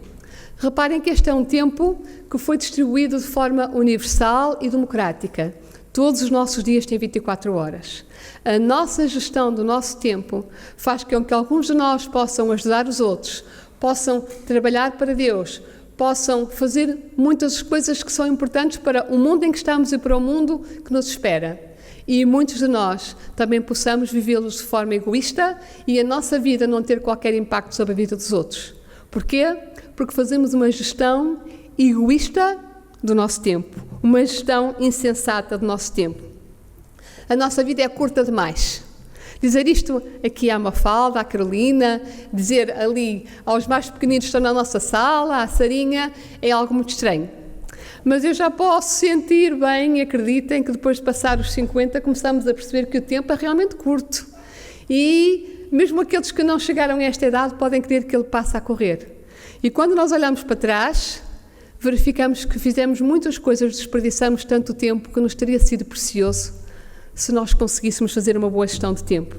Reparem que este é um tempo que foi distribuído de forma universal e democrática. Todos os nossos dias têm 24 horas. A nossa gestão do nosso tempo faz com que alguns de nós possam ajudar os outros, possam trabalhar para Deus, possam fazer muitas coisas que são importantes para o mundo em que estamos e para o mundo que nos espera. E muitos de nós também possamos vivê-los de forma egoísta e a nossa vida não ter qualquer impacto sobre a vida dos outros. Porquê? Porque fazemos uma gestão egoísta do nosso tempo, uma gestão insensata do nosso tempo. A nossa vida é curta demais. Dizer isto aqui à Mafalda, à Carolina, dizer ali aos mais pequeninos que estão na nossa sala, à Sarinha, é algo muito estranho. Mas eu já posso sentir bem, acreditem, que depois de passar os 50 começamos a perceber que o tempo é realmente curto. E mesmo aqueles que não chegaram a esta idade podem crer que ele passa a correr. E quando nós olhamos para trás, verificamos que fizemos muitas coisas, desperdiçamos tanto tempo que nos teria sido precioso se nós conseguíssemos fazer uma boa gestão de tempo.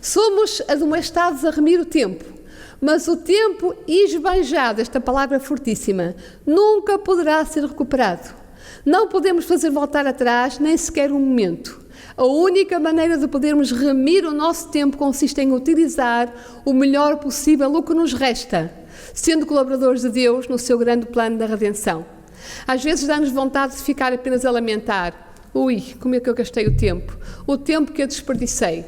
Somos admoestados a remir o tempo. Mas o tempo esbanjado, esta palavra fortíssima, nunca poderá ser recuperado. Não podemos fazer voltar atrás nem sequer um momento. A única maneira de podermos remir o nosso tempo consiste em utilizar o melhor possível o que nos resta, sendo colaboradores de Deus no seu grande plano da redenção. Às vezes dá-nos vontade de ficar apenas a lamentar. Ui, como é que eu gastei o tempo que eu desperdicei.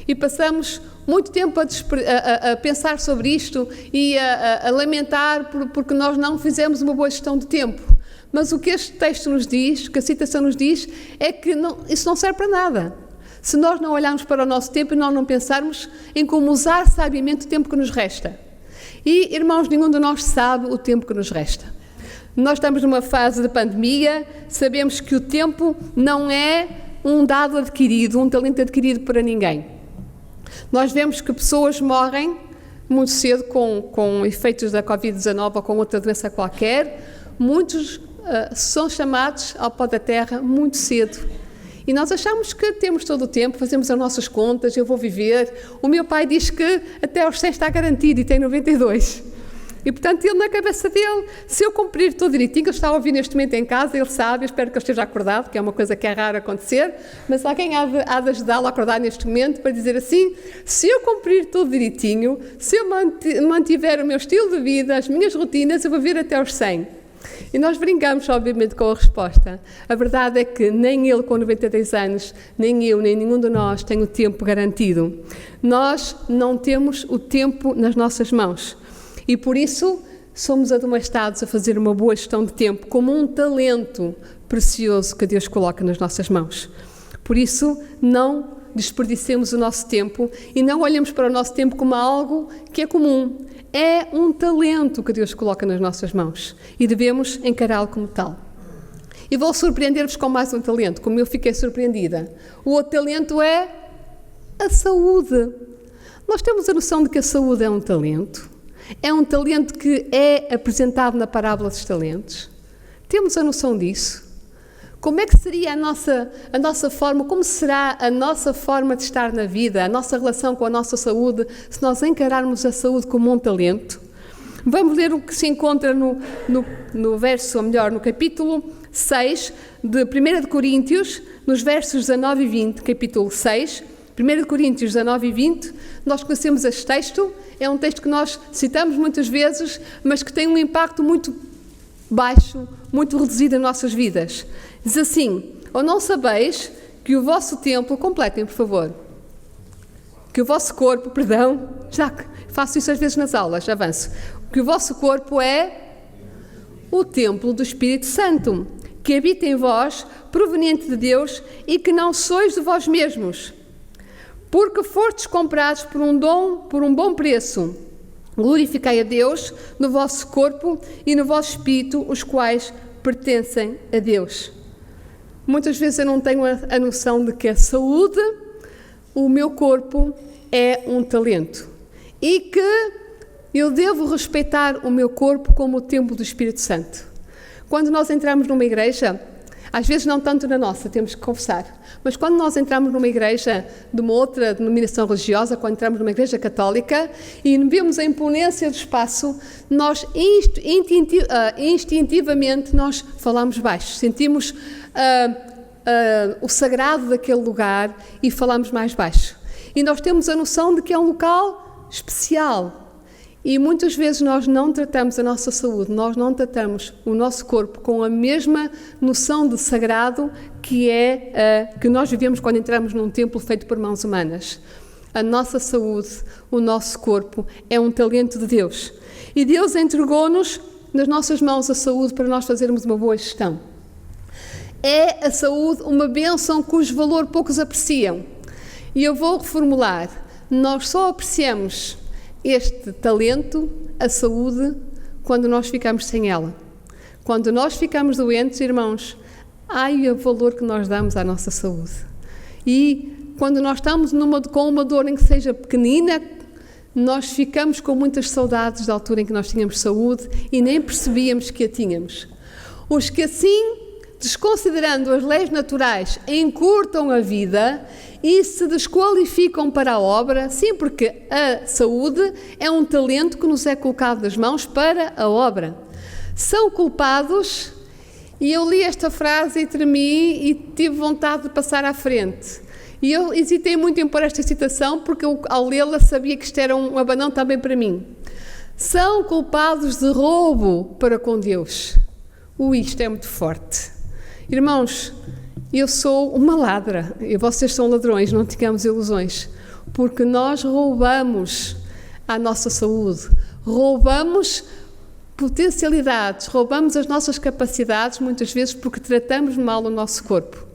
E passamos muito tempo a pensar sobre isto e a lamentar porque nós não fizemos uma boa gestão de tempo. Mas o que este texto nos diz, o que a citação nos diz, é que isso não serve para nada. Se nós não olharmos para o nosso tempo e nós não pensarmos em como usar sabiamente o tempo que nos resta. E, irmãos, nenhum de nós sabe o tempo que nos resta. Nós estamos numa fase de pandemia, sabemos que o tempo não é um dado adquirido, um talento adquirido para ninguém. Nós vemos que pessoas morrem muito cedo com efeitos da Covid-19 ou com outra doença qualquer. Muitos são chamados ao pó da terra muito cedo. E nós achamos que temos todo o tempo, fazemos as nossas contas, eu vou viver. O meu pai diz que até aos 100 está garantido e tem 92. E, portanto, ele na cabeça dele, se eu cumprir tudo direitinho, ele está a ouvir neste momento em casa, ele sabe, eu espero que ele esteja acordado, que é uma coisa que é raro acontecer, mas alguém há de ajudá-lo a acordar neste momento para dizer assim, se eu cumprir tudo direitinho, se eu mantiver o meu estilo de vida, as minhas rotinas, eu vou vir até aos 100. E nós brincamos, obviamente, com a resposta. A verdade é que nem ele com 92 anos, nem eu, nem nenhum de nós tem o tempo garantido. Nós não temos o tempo nas nossas mãos. E por isso somos admoestados a fazer uma boa gestão de tempo como um talento precioso que Deus coloca nas nossas mãos. Por isso não desperdicemos o nosso tempo e não olhemos para o nosso tempo como algo que é comum. É um talento que Deus coloca nas nossas mãos e devemos encará-lo como tal. E vou surpreender-vos com mais um talento, como eu fiquei surpreendida. O outro talento é a saúde. Nós temos a noção de que a saúde é um talento. É um talento que é apresentado na parábola dos talentos. Temos a noção disso? Como é que seria a nossa forma, como será a nossa forma de estar na vida, a nossa relação com a nossa saúde, se nós encararmos a saúde como um talento? Vamos ler o que se encontra no verso, ou melhor, no capítulo 6 de 1 de Coríntios, nos versos 19 e 20, capítulo 6, 1 de Coríntios 19 e 20, nós conhecemos este texto, é um texto que nós citamos muitas vezes, mas que tem um impacto muito baixo, muito reduzido em nossas vidas. Diz assim, ou não sabeis que o vosso templo, completem por favor, que o vosso corpo, perdão, já faço isso às vezes nas aulas, avanço, que o vosso corpo é o templo do Espírito Santo, que habita em vós, proveniente de Deus, e que não sois de vós mesmos, porque fostes comprados por um bom preço. Glorificai a Deus no vosso corpo e no vosso espírito, os quais pertencem a Deus. Muitas vezes eu não tenho a noção de que a saúde, o meu corpo, é um talento. E que eu devo respeitar o meu corpo como o templo do Espírito Santo. Quando nós entramos numa igreja, às vezes não tanto na nossa, temos que confessar, mas quando nós entramos numa igreja de uma outra denominação religiosa, quando entramos numa igreja católica e vemos a imponência do espaço, nós instintivamente nós falamos baixo, sentimos o sagrado daquele lugar e falamos mais baixo. E nós temos a noção de que é um local especial. E muitas vezes nós não tratamos a nossa saúde, nós não tratamos o nosso corpo com a mesma noção de sagrado que nós vivemos quando entramos num templo feito por mãos humanas. A nossa saúde, o nosso corpo, é um talento de Deus. E Deus entregou-nos nas nossas mãos a saúde para nós fazermos uma boa gestão. É a saúde uma bênção cujo valor poucos apreciam. E eu vou reformular. Nós só apreciamos este talento, a saúde, quando nós ficamos sem ela. Quando nós ficamos doentes, irmãos, ai o valor que nós damos à nossa saúde. E quando nós estamos com uma dor, nem que seja pequenina, nós ficamos com muitas saudades da altura em que nós tínhamos saúde e nem percebíamos que a tínhamos. Os que assim, desconsiderando as leis naturais, encurtam a vida e se desqualificam para a obra, sim, porque a saúde é um talento que nos é colocado nas mãos para a obra. São culpados, e eu li esta frase e tremi e tive vontade de passar à frente. E eu hesitei muito em pôr esta citação, porque eu, ao lê-la, sabia que isto era um abanão também para mim. São culpados de roubo para com Deus. Isto é muito forte. Irmãos, eu sou uma ladra, e vocês são ladrões, não tenhamos ilusões, porque nós roubamos a nossa saúde, roubamos potencialidades, roubamos as nossas capacidades, muitas vezes porque tratamos mal o nosso corpo.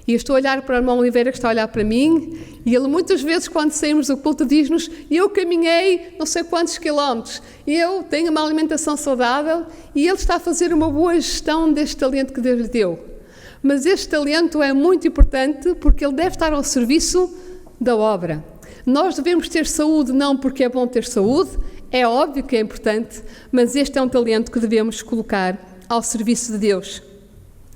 E eu estou a olhar para o irmão Oliveira, que está a olhar para mim, e ele muitas vezes, quando saímos do culto, diz-nos: eu caminhei não sei quantos quilómetros, eu tenho uma alimentação saudável, e ele está a fazer uma boa gestão deste talento que Deus lhe deu. Mas este talento é muito importante porque ele deve estar ao serviço da obra. Nós devemos ter saúde não porque é bom ter saúde, é óbvio que é importante, mas este é um talento que devemos colocar ao serviço de Deus.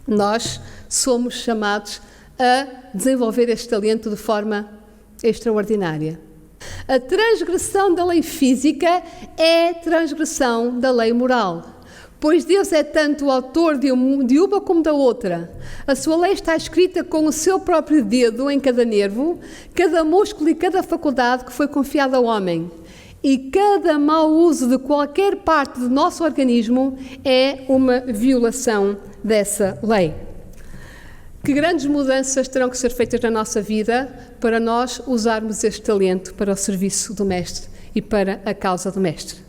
Nós somos chamados a desenvolver este talento de forma extraordinária. A transgressão da lei física é transgressão da lei moral. Pois Deus é tanto o autor de uma como da outra. A sua lei está escrita com o seu próprio dedo em cada nervo, cada músculo e cada faculdade que foi confiada ao homem. E cada mau uso de qualquer parte do nosso organismo é uma violação dessa lei. Que grandes mudanças terão que ser feitas na nossa vida para nós usarmos este talento para o serviço do Mestre e para a causa do Mestre.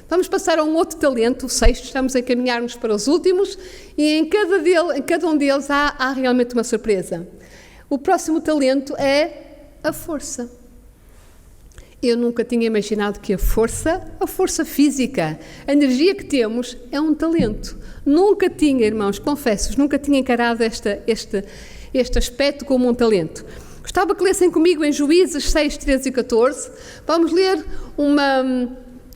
Vamos passar a um outro talento, o sexto, estamos a encaminhar-nos para os últimos, e em cada um deles há realmente uma surpresa. O próximo talento é a força. Eu nunca tinha imaginado que a força física, a energia que temos, é um talento. Nunca tinha, irmãos, confesso-vos, nunca tinha encarado este aspecto como um talento. Gostava que lessem comigo em Juízes 6, 13 e 14. Vamos ler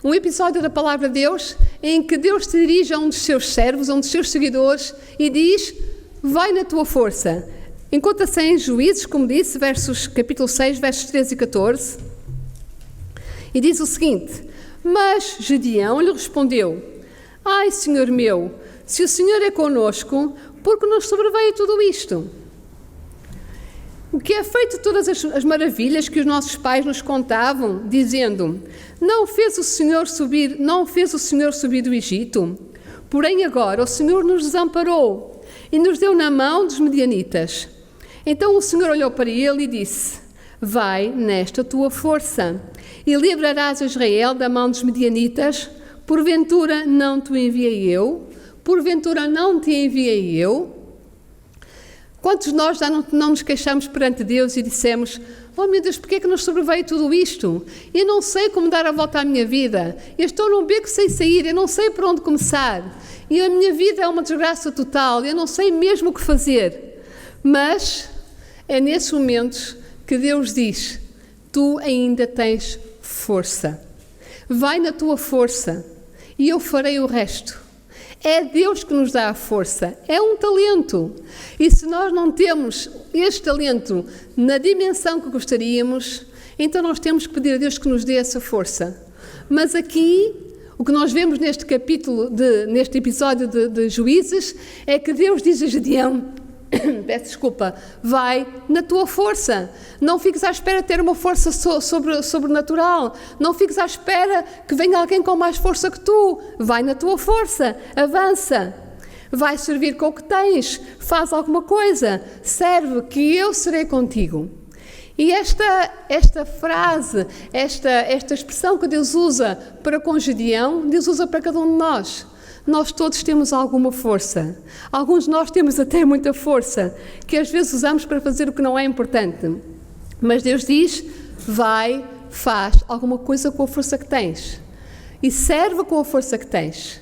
um episódio da Palavra de Deus em que Deus se dirige a um dos seus servos, a um dos seus seguidores e diz: vai na tua força. Encontra-se em Juízes, como disse, capítulo 6, versos 13 e 14. E diz o seguinte: mas Gedeão lhe respondeu: ai, Senhor meu, se o Senhor é conosco, por que nos sobreveio tudo isto? O que é feito de todas as maravilhas que os nossos pais nos contavam, dizendo: não fez o Senhor subir do Egito? Porém agora o Senhor nos desamparou e nos deu na mão dos medianitas. Então o Senhor olhou para ele e disse: vai nesta tua força e livrarás Israel da mão dos medianitas. Porventura não te enviei eu? Porventura não te enviei eu? Quantos de nós já não nos queixamos perante Deus e dissemos: oh meu Deus, porquê é que nos sobreveio tudo isto? Eu não sei como dar a volta à minha vida. Eu estou num beco sem sair, eu não sei por onde começar. E a minha vida é uma desgraça total, eu não sei mesmo o que fazer. Mas é nesses momentos que Deus diz: tu ainda tens força. Vai na tua força e eu farei o resto. É Deus que nos dá a força, é um talento. E se nós não temos este talento na dimensão que gostaríamos, então nós temos que pedir a Deus que nos dê essa força. Mas aqui, o que nós vemos neste capítulo, neste episódio de Juízes, é que Deus diz a Gedeão, peço desculpa, vai na tua força. Não fiques à espera de ter uma força sobrenatural. Não fiques à espera que venha alguém com mais força que tu. Vai na tua força, avança. Vai servir com o que tens, faz alguma coisa, serve, que eu serei contigo. E esta frase, esta expressão que Deus usa para com Gedeão, Deus usa para cada um de nós. Nós todos temos alguma força. Alguns de nós temos até muita força, que às vezes usamos para fazer o que não é importante. Mas Deus diz, vai, faz alguma coisa com a força que tens. E serve com a força que tens.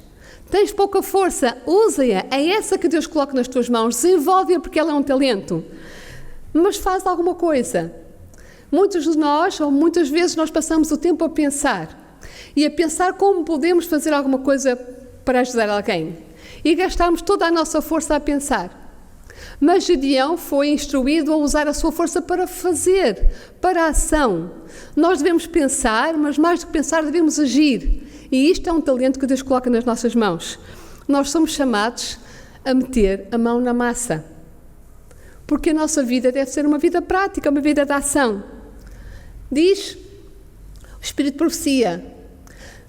Tens pouca força, usa-a. É essa que Deus coloca nas tuas mãos. Desenvolve-a porque ela é um talento. Mas faz alguma coisa. Muitos de nós, ou muitas vezes, nós passamos o tempo a pensar. E a pensar como podemos fazer alguma coisa para ajudar alguém. E gastamos toda a nossa força a pensar. Mas Gedeão foi instruído a usar a sua força para fazer, para a ação. Nós devemos pensar, mas mais do que pensar, devemos agir. E isto é um talento que Deus coloca nas nossas mãos. Nós somos chamados a meter a mão na massa. Porque a nossa vida deve ser uma vida prática, uma vida de ação. Diz o Espírito de Profecia: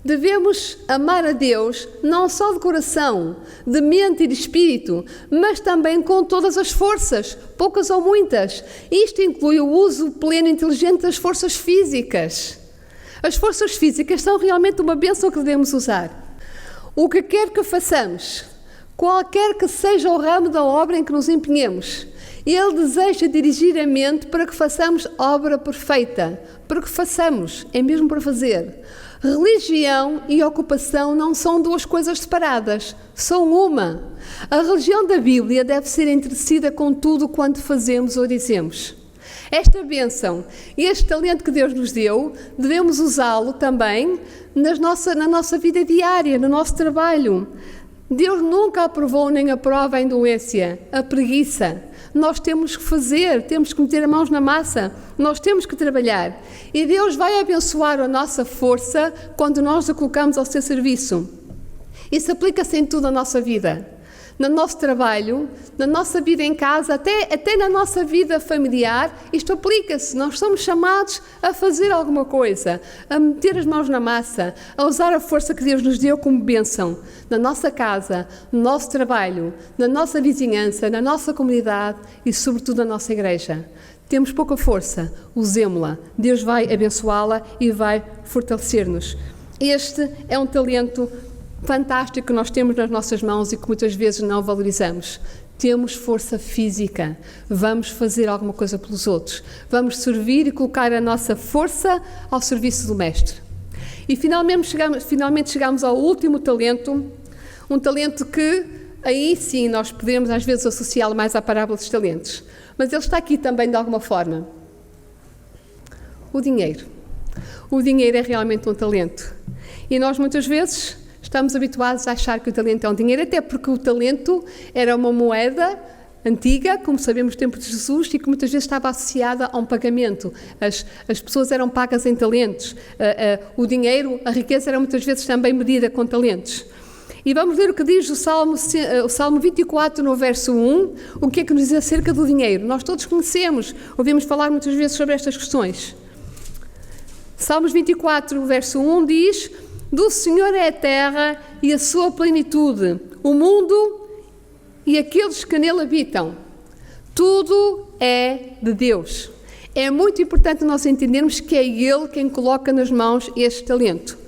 devemos amar a Deus não só de coração, de mente e de espírito, mas também com todas as forças, poucas ou muitas. Isto inclui o uso pleno e inteligente das forças físicas. As forças físicas são realmente uma bênção que devemos usar. O que quer que façamos, qualquer que seja o ramo da obra em que nos empenhemos, Ele deseja dirigir a mente para que façamos obra perfeita, para que façamos, é mesmo para fazer. Religião e ocupação não são duas coisas separadas, são uma. A religião da Bíblia deve ser entretecida com tudo quanto fazemos ou dizemos. Esta bênção, este talento que Deus nos deu, devemos usá-lo também na nossa vida diária, no nosso trabalho. Deus nunca aprovou nem aprova a indolência, a preguiça. Nós temos que fazer, temos que meter as mãos na massa, nós temos que trabalhar. E Deus vai abençoar a nossa força quando nós a colocamos ao seu serviço. Isso aplica-se em tudo na nossa vida. No nosso trabalho, na nossa vida em casa, até na nossa vida familiar, isto aplica-se. Nós somos chamados a fazer alguma coisa, a meter as mãos na massa, a usar a força que Deus nos deu como bênção na nossa casa, no nosso trabalho, na nossa vizinhança, na nossa comunidade e, sobretudo, na nossa igreja. Temos pouca força, usemo-la. Deus vai abençoá-la e vai fortalecer-nos. Este é um talento fantástico que nós temos nas nossas mãos e que muitas vezes não valorizamos. Temos força física, vamos fazer alguma coisa pelos outros, vamos servir e colocar a nossa força ao serviço do Mestre. E finalmente chegamos ao último talento, um talento que aí sim nós podemos às vezes associá-lo mais à parábola dos talentos, mas ele está aqui também de alguma forma. O dinheiro. O dinheiro é realmente um talento. E nós muitas vezes estamos habituados a achar que o talento é um dinheiro, até porque o talento era uma moeda antiga, como sabemos, no tempo de Jesus, e que muitas vezes estava associada a um pagamento. As pessoas eram pagas em talentos. O dinheiro, a riqueza, era muitas vezes também medida com talentos. E vamos ler o que diz o Salmo 24, no verso 1, o que é que nos diz acerca do dinheiro. Nós todos conhecemos, ouvimos falar muitas vezes sobre estas questões. Salmos 24, verso 1 diz: do Senhor é a terra e a sua plenitude, o mundo e aqueles que nele habitam. Tudo é de Deus. É muito importante nós entendermos que é Ele quem coloca nas mãos este talento.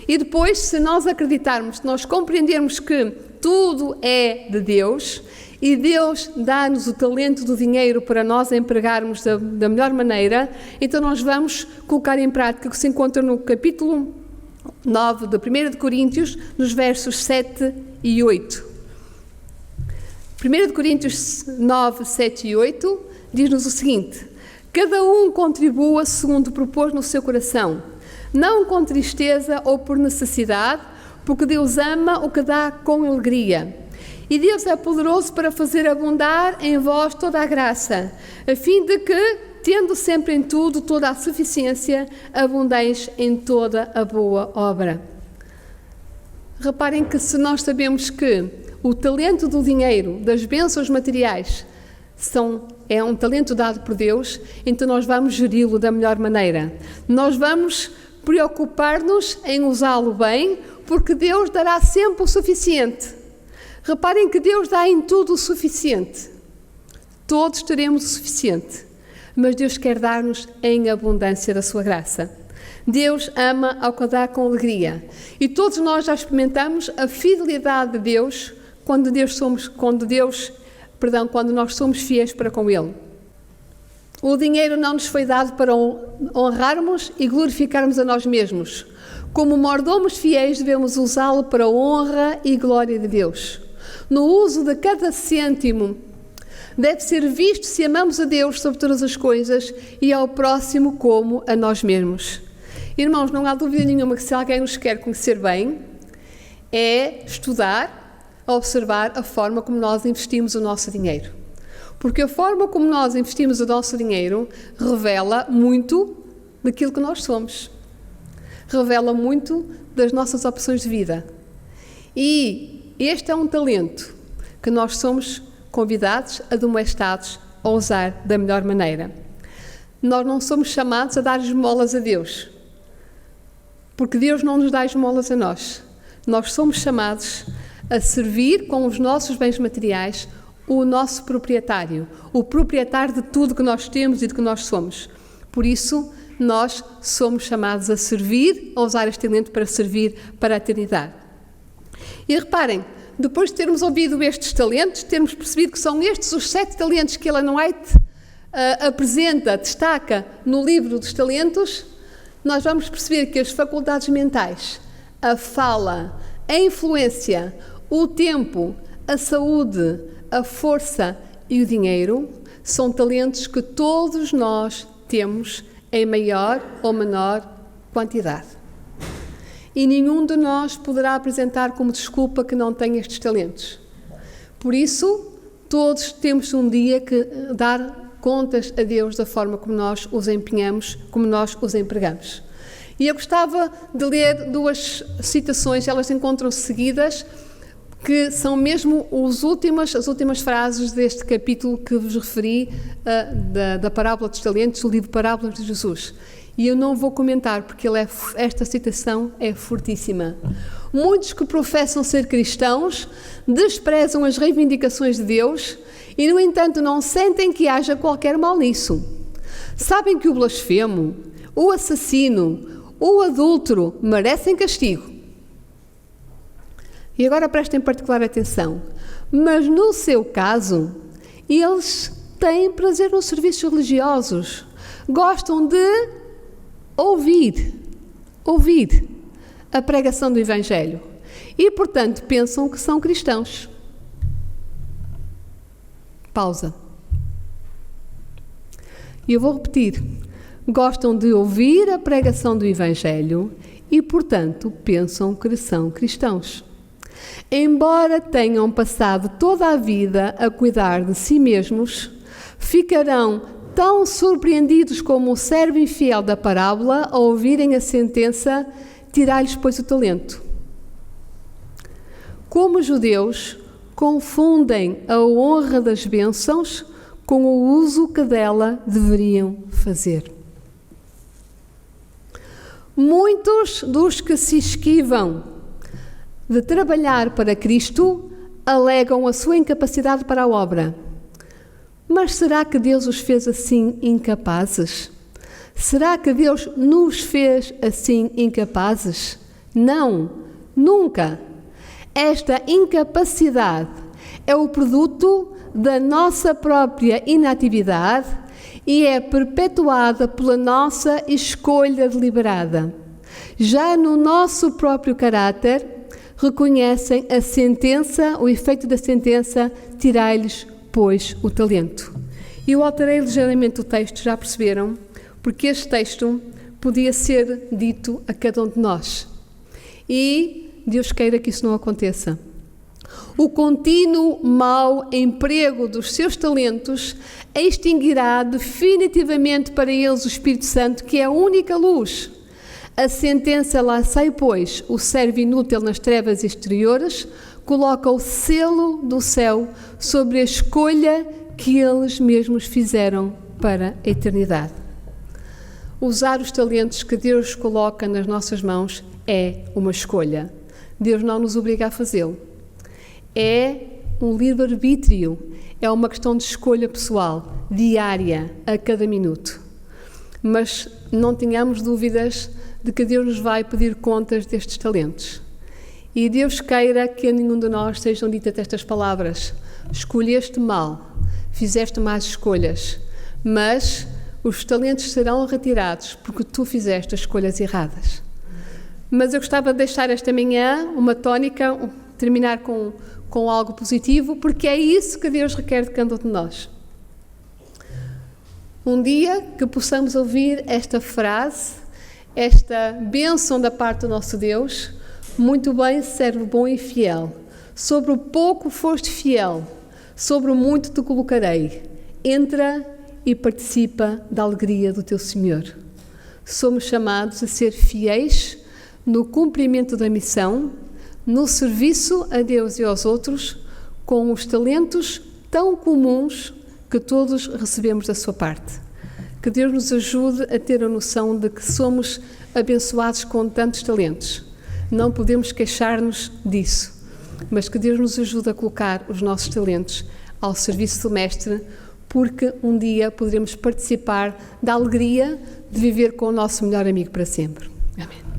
E depois, se nós acreditarmos, se nós compreendermos que tudo é de Deus e Deus dá-nos o talento do dinheiro para nós empregarmos da melhor maneira, então nós vamos colocar em prática o que se encontra no capítulo 9 de 1 de Coríntios, nos versos 7 e 8. 1 Coríntios 9, 7 e 8 diz-nos o seguinte: cada um contribua segundo propôs no seu coração, não com tristeza ou por necessidade, porque Deus ama o que dá com alegria. E Deus é poderoso para fazer abundar em vós toda a graça, a fim de que, tendo sempre em tudo toda a suficiência, abundeis em toda a boa obra. Reparem que se nós sabemos que o talento do dinheiro, das bênçãos materiais, é um talento dado por Deus, então nós vamos geri-lo da melhor maneira. Nós vamos preocupar-nos em usá-lo bem, porque Deus dará sempre o suficiente. Reparem que Deus dá em tudo o suficiente. Todos teremos o suficiente, mas Deus quer dar-nos em abundância da sua graça. Deus ama ao que dá com alegria. E todos nós já experimentamos a fidelidade de Deus quando nós somos fiéis para com Ele. O dinheiro não nos foi dado para honrarmos e glorificarmos a nós mesmos. Como mordomos fiéis, devemos usá-lo para a honra e glória de Deus. No uso de cada cêntimo, deve ser visto se amamos a Deus sobre todas as coisas e ao próximo como a nós mesmos. Irmãos, não há dúvida nenhuma que se alguém nos quer conhecer bem, é estudar, observar a forma como nós investimos o nosso dinheiro. Porque a forma como nós investimos o nosso dinheiro revela muito daquilo que nós somos. Revela muito das nossas opções de vida. E este é um talento que nós somos convidados, admoestados a usar da melhor maneira. Nós não somos chamados a dar esmolas a Deus, porque Deus não nos dá esmolas a nós. Nós somos chamados a servir com os nossos bens materiais o nosso proprietário, o proprietário de tudo que nós temos e de que nós somos. Por isso, nós somos chamados a servir, a usar este talento para servir para a eternidade. E reparem, depois de termos ouvido estes talentos, termos percebido que são estes os 7 talentos que Ellen White destaca no livro dos talentos, nós vamos perceber que as faculdades mentais, a fala, a influência, o tempo, a saúde, a força e o dinheiro são talentos que todos nós temos em maior ou menor quantidade. E nenhum de nós poderá apresentar como desculpa que não tem estes talentos. Por isso, todos temos um dia que dar contas a Deus da forma como nós os empenhamos, como nós os empregamos. E eu gostava de ler 2 citações, elas encontram-se seguidas, que são mesmo as últimas frases deste capítulo que vos referi, da parábola dos talentos, o livro Parábolas de Jesus. E eu não vou comentar, porque esta citação é fortíssima. Muitos que professam ser cristãos desprezam as reivindicações de Deus e, no entanto, não sentem que haja qualquer mal nisso. Sabem que o blasfemo, o assassino, o adúltero merecem castigo. E agora prestem particular atenção. Mas, no seu caso, eles têm prazer nos serviços religiosos. Gostam de ouvir a pregação do Evangelho e, portanto, pensam que são cristãos. Pausa. E eu vou repetir. Gostam de ouvir a pregação do Evangelho e, portanto, pensam que são cristãos. Embora tenham passado toda a vida a cuidar de si mesmos, ficarão tão surpreendidos como o servo infiel da parábola ao ouvirem a sentença: tirai-lhes, pois, o talento. Como os judeus confundem a honra das bênçãos com o uso que dela deveriam fazer. Muitos dos que se esquivam de trabalhar para Cristo alegam a sua incapacidade para a obra. Mas será que Deus os fez assim incapazes? Será que Deus nos fez assim incapazes? Não, nunca. Esta incapacidade é o produto da nossa própria inatividade e é perpetuada pela nossa escolha deliberada. Já no nosso próprio caráter, reconhecem a sentença, o efeito da sentença, tirai-lhes, pois, o talento. E eu alterei ligeiramente o texto, já perceberam? Porque este texto podia ser dito a cada um de nós. E Deus queira que isso não aconteça. O contínuo mau emprego dos seus talentos extinguirá definitivamente para eles o Espírito Santo, que é a única luz. A sentença lá sai, pois, o servo inútil nas trevas exteriores, coloca o selo do céu sobre a escolha que eles mesmos fizeram para a eternidade. Usar os talentos que Deus coloca nas nossas mãos é uma escolha. Deus não nos obriga a fazê-lo. É um livre-arbítrio, é uma questão de escolha pessoal, diária, a cada minuto. Mas não tenhamos dúvidas de que Deus nos vai pedir contas destes talentos. E Deus queira que a nenhum de nós sejam ditas estas palavras: escolheste mal, fizeste más escolhas, mas os talentos serão retirados porque tu fizeste as escolhas erradas. Mas eu gostava de deixar esta manhã uma tónica, terminar com algo positivo, porque é isso que Deus requer de cada um de nós. Um dia que possamos ouvir esta frase, esta bênção da parte do nosso Deus: muito bem, servo bom e fiel, sobre o pouco foste fiel, sobre o muito te colocarei, entra e participa da alegria do teu Senhor. Somos chamados a ser fiéis no cumprimento da missão, no serviço a Deus e aos outros, com os talentos tão comuns que todos recebemos da sua parte. Que Deus nos ajude a ter a noção de que somos abençoados com tantos talentos. Não podemos queixar-nos disso, mas que Deus nos ajude a colocar os nossos talentos ao serviço do Mestre, porque um dia poderemos participar da alegria de viver com o nosso melhor amigo para sempre. Amém.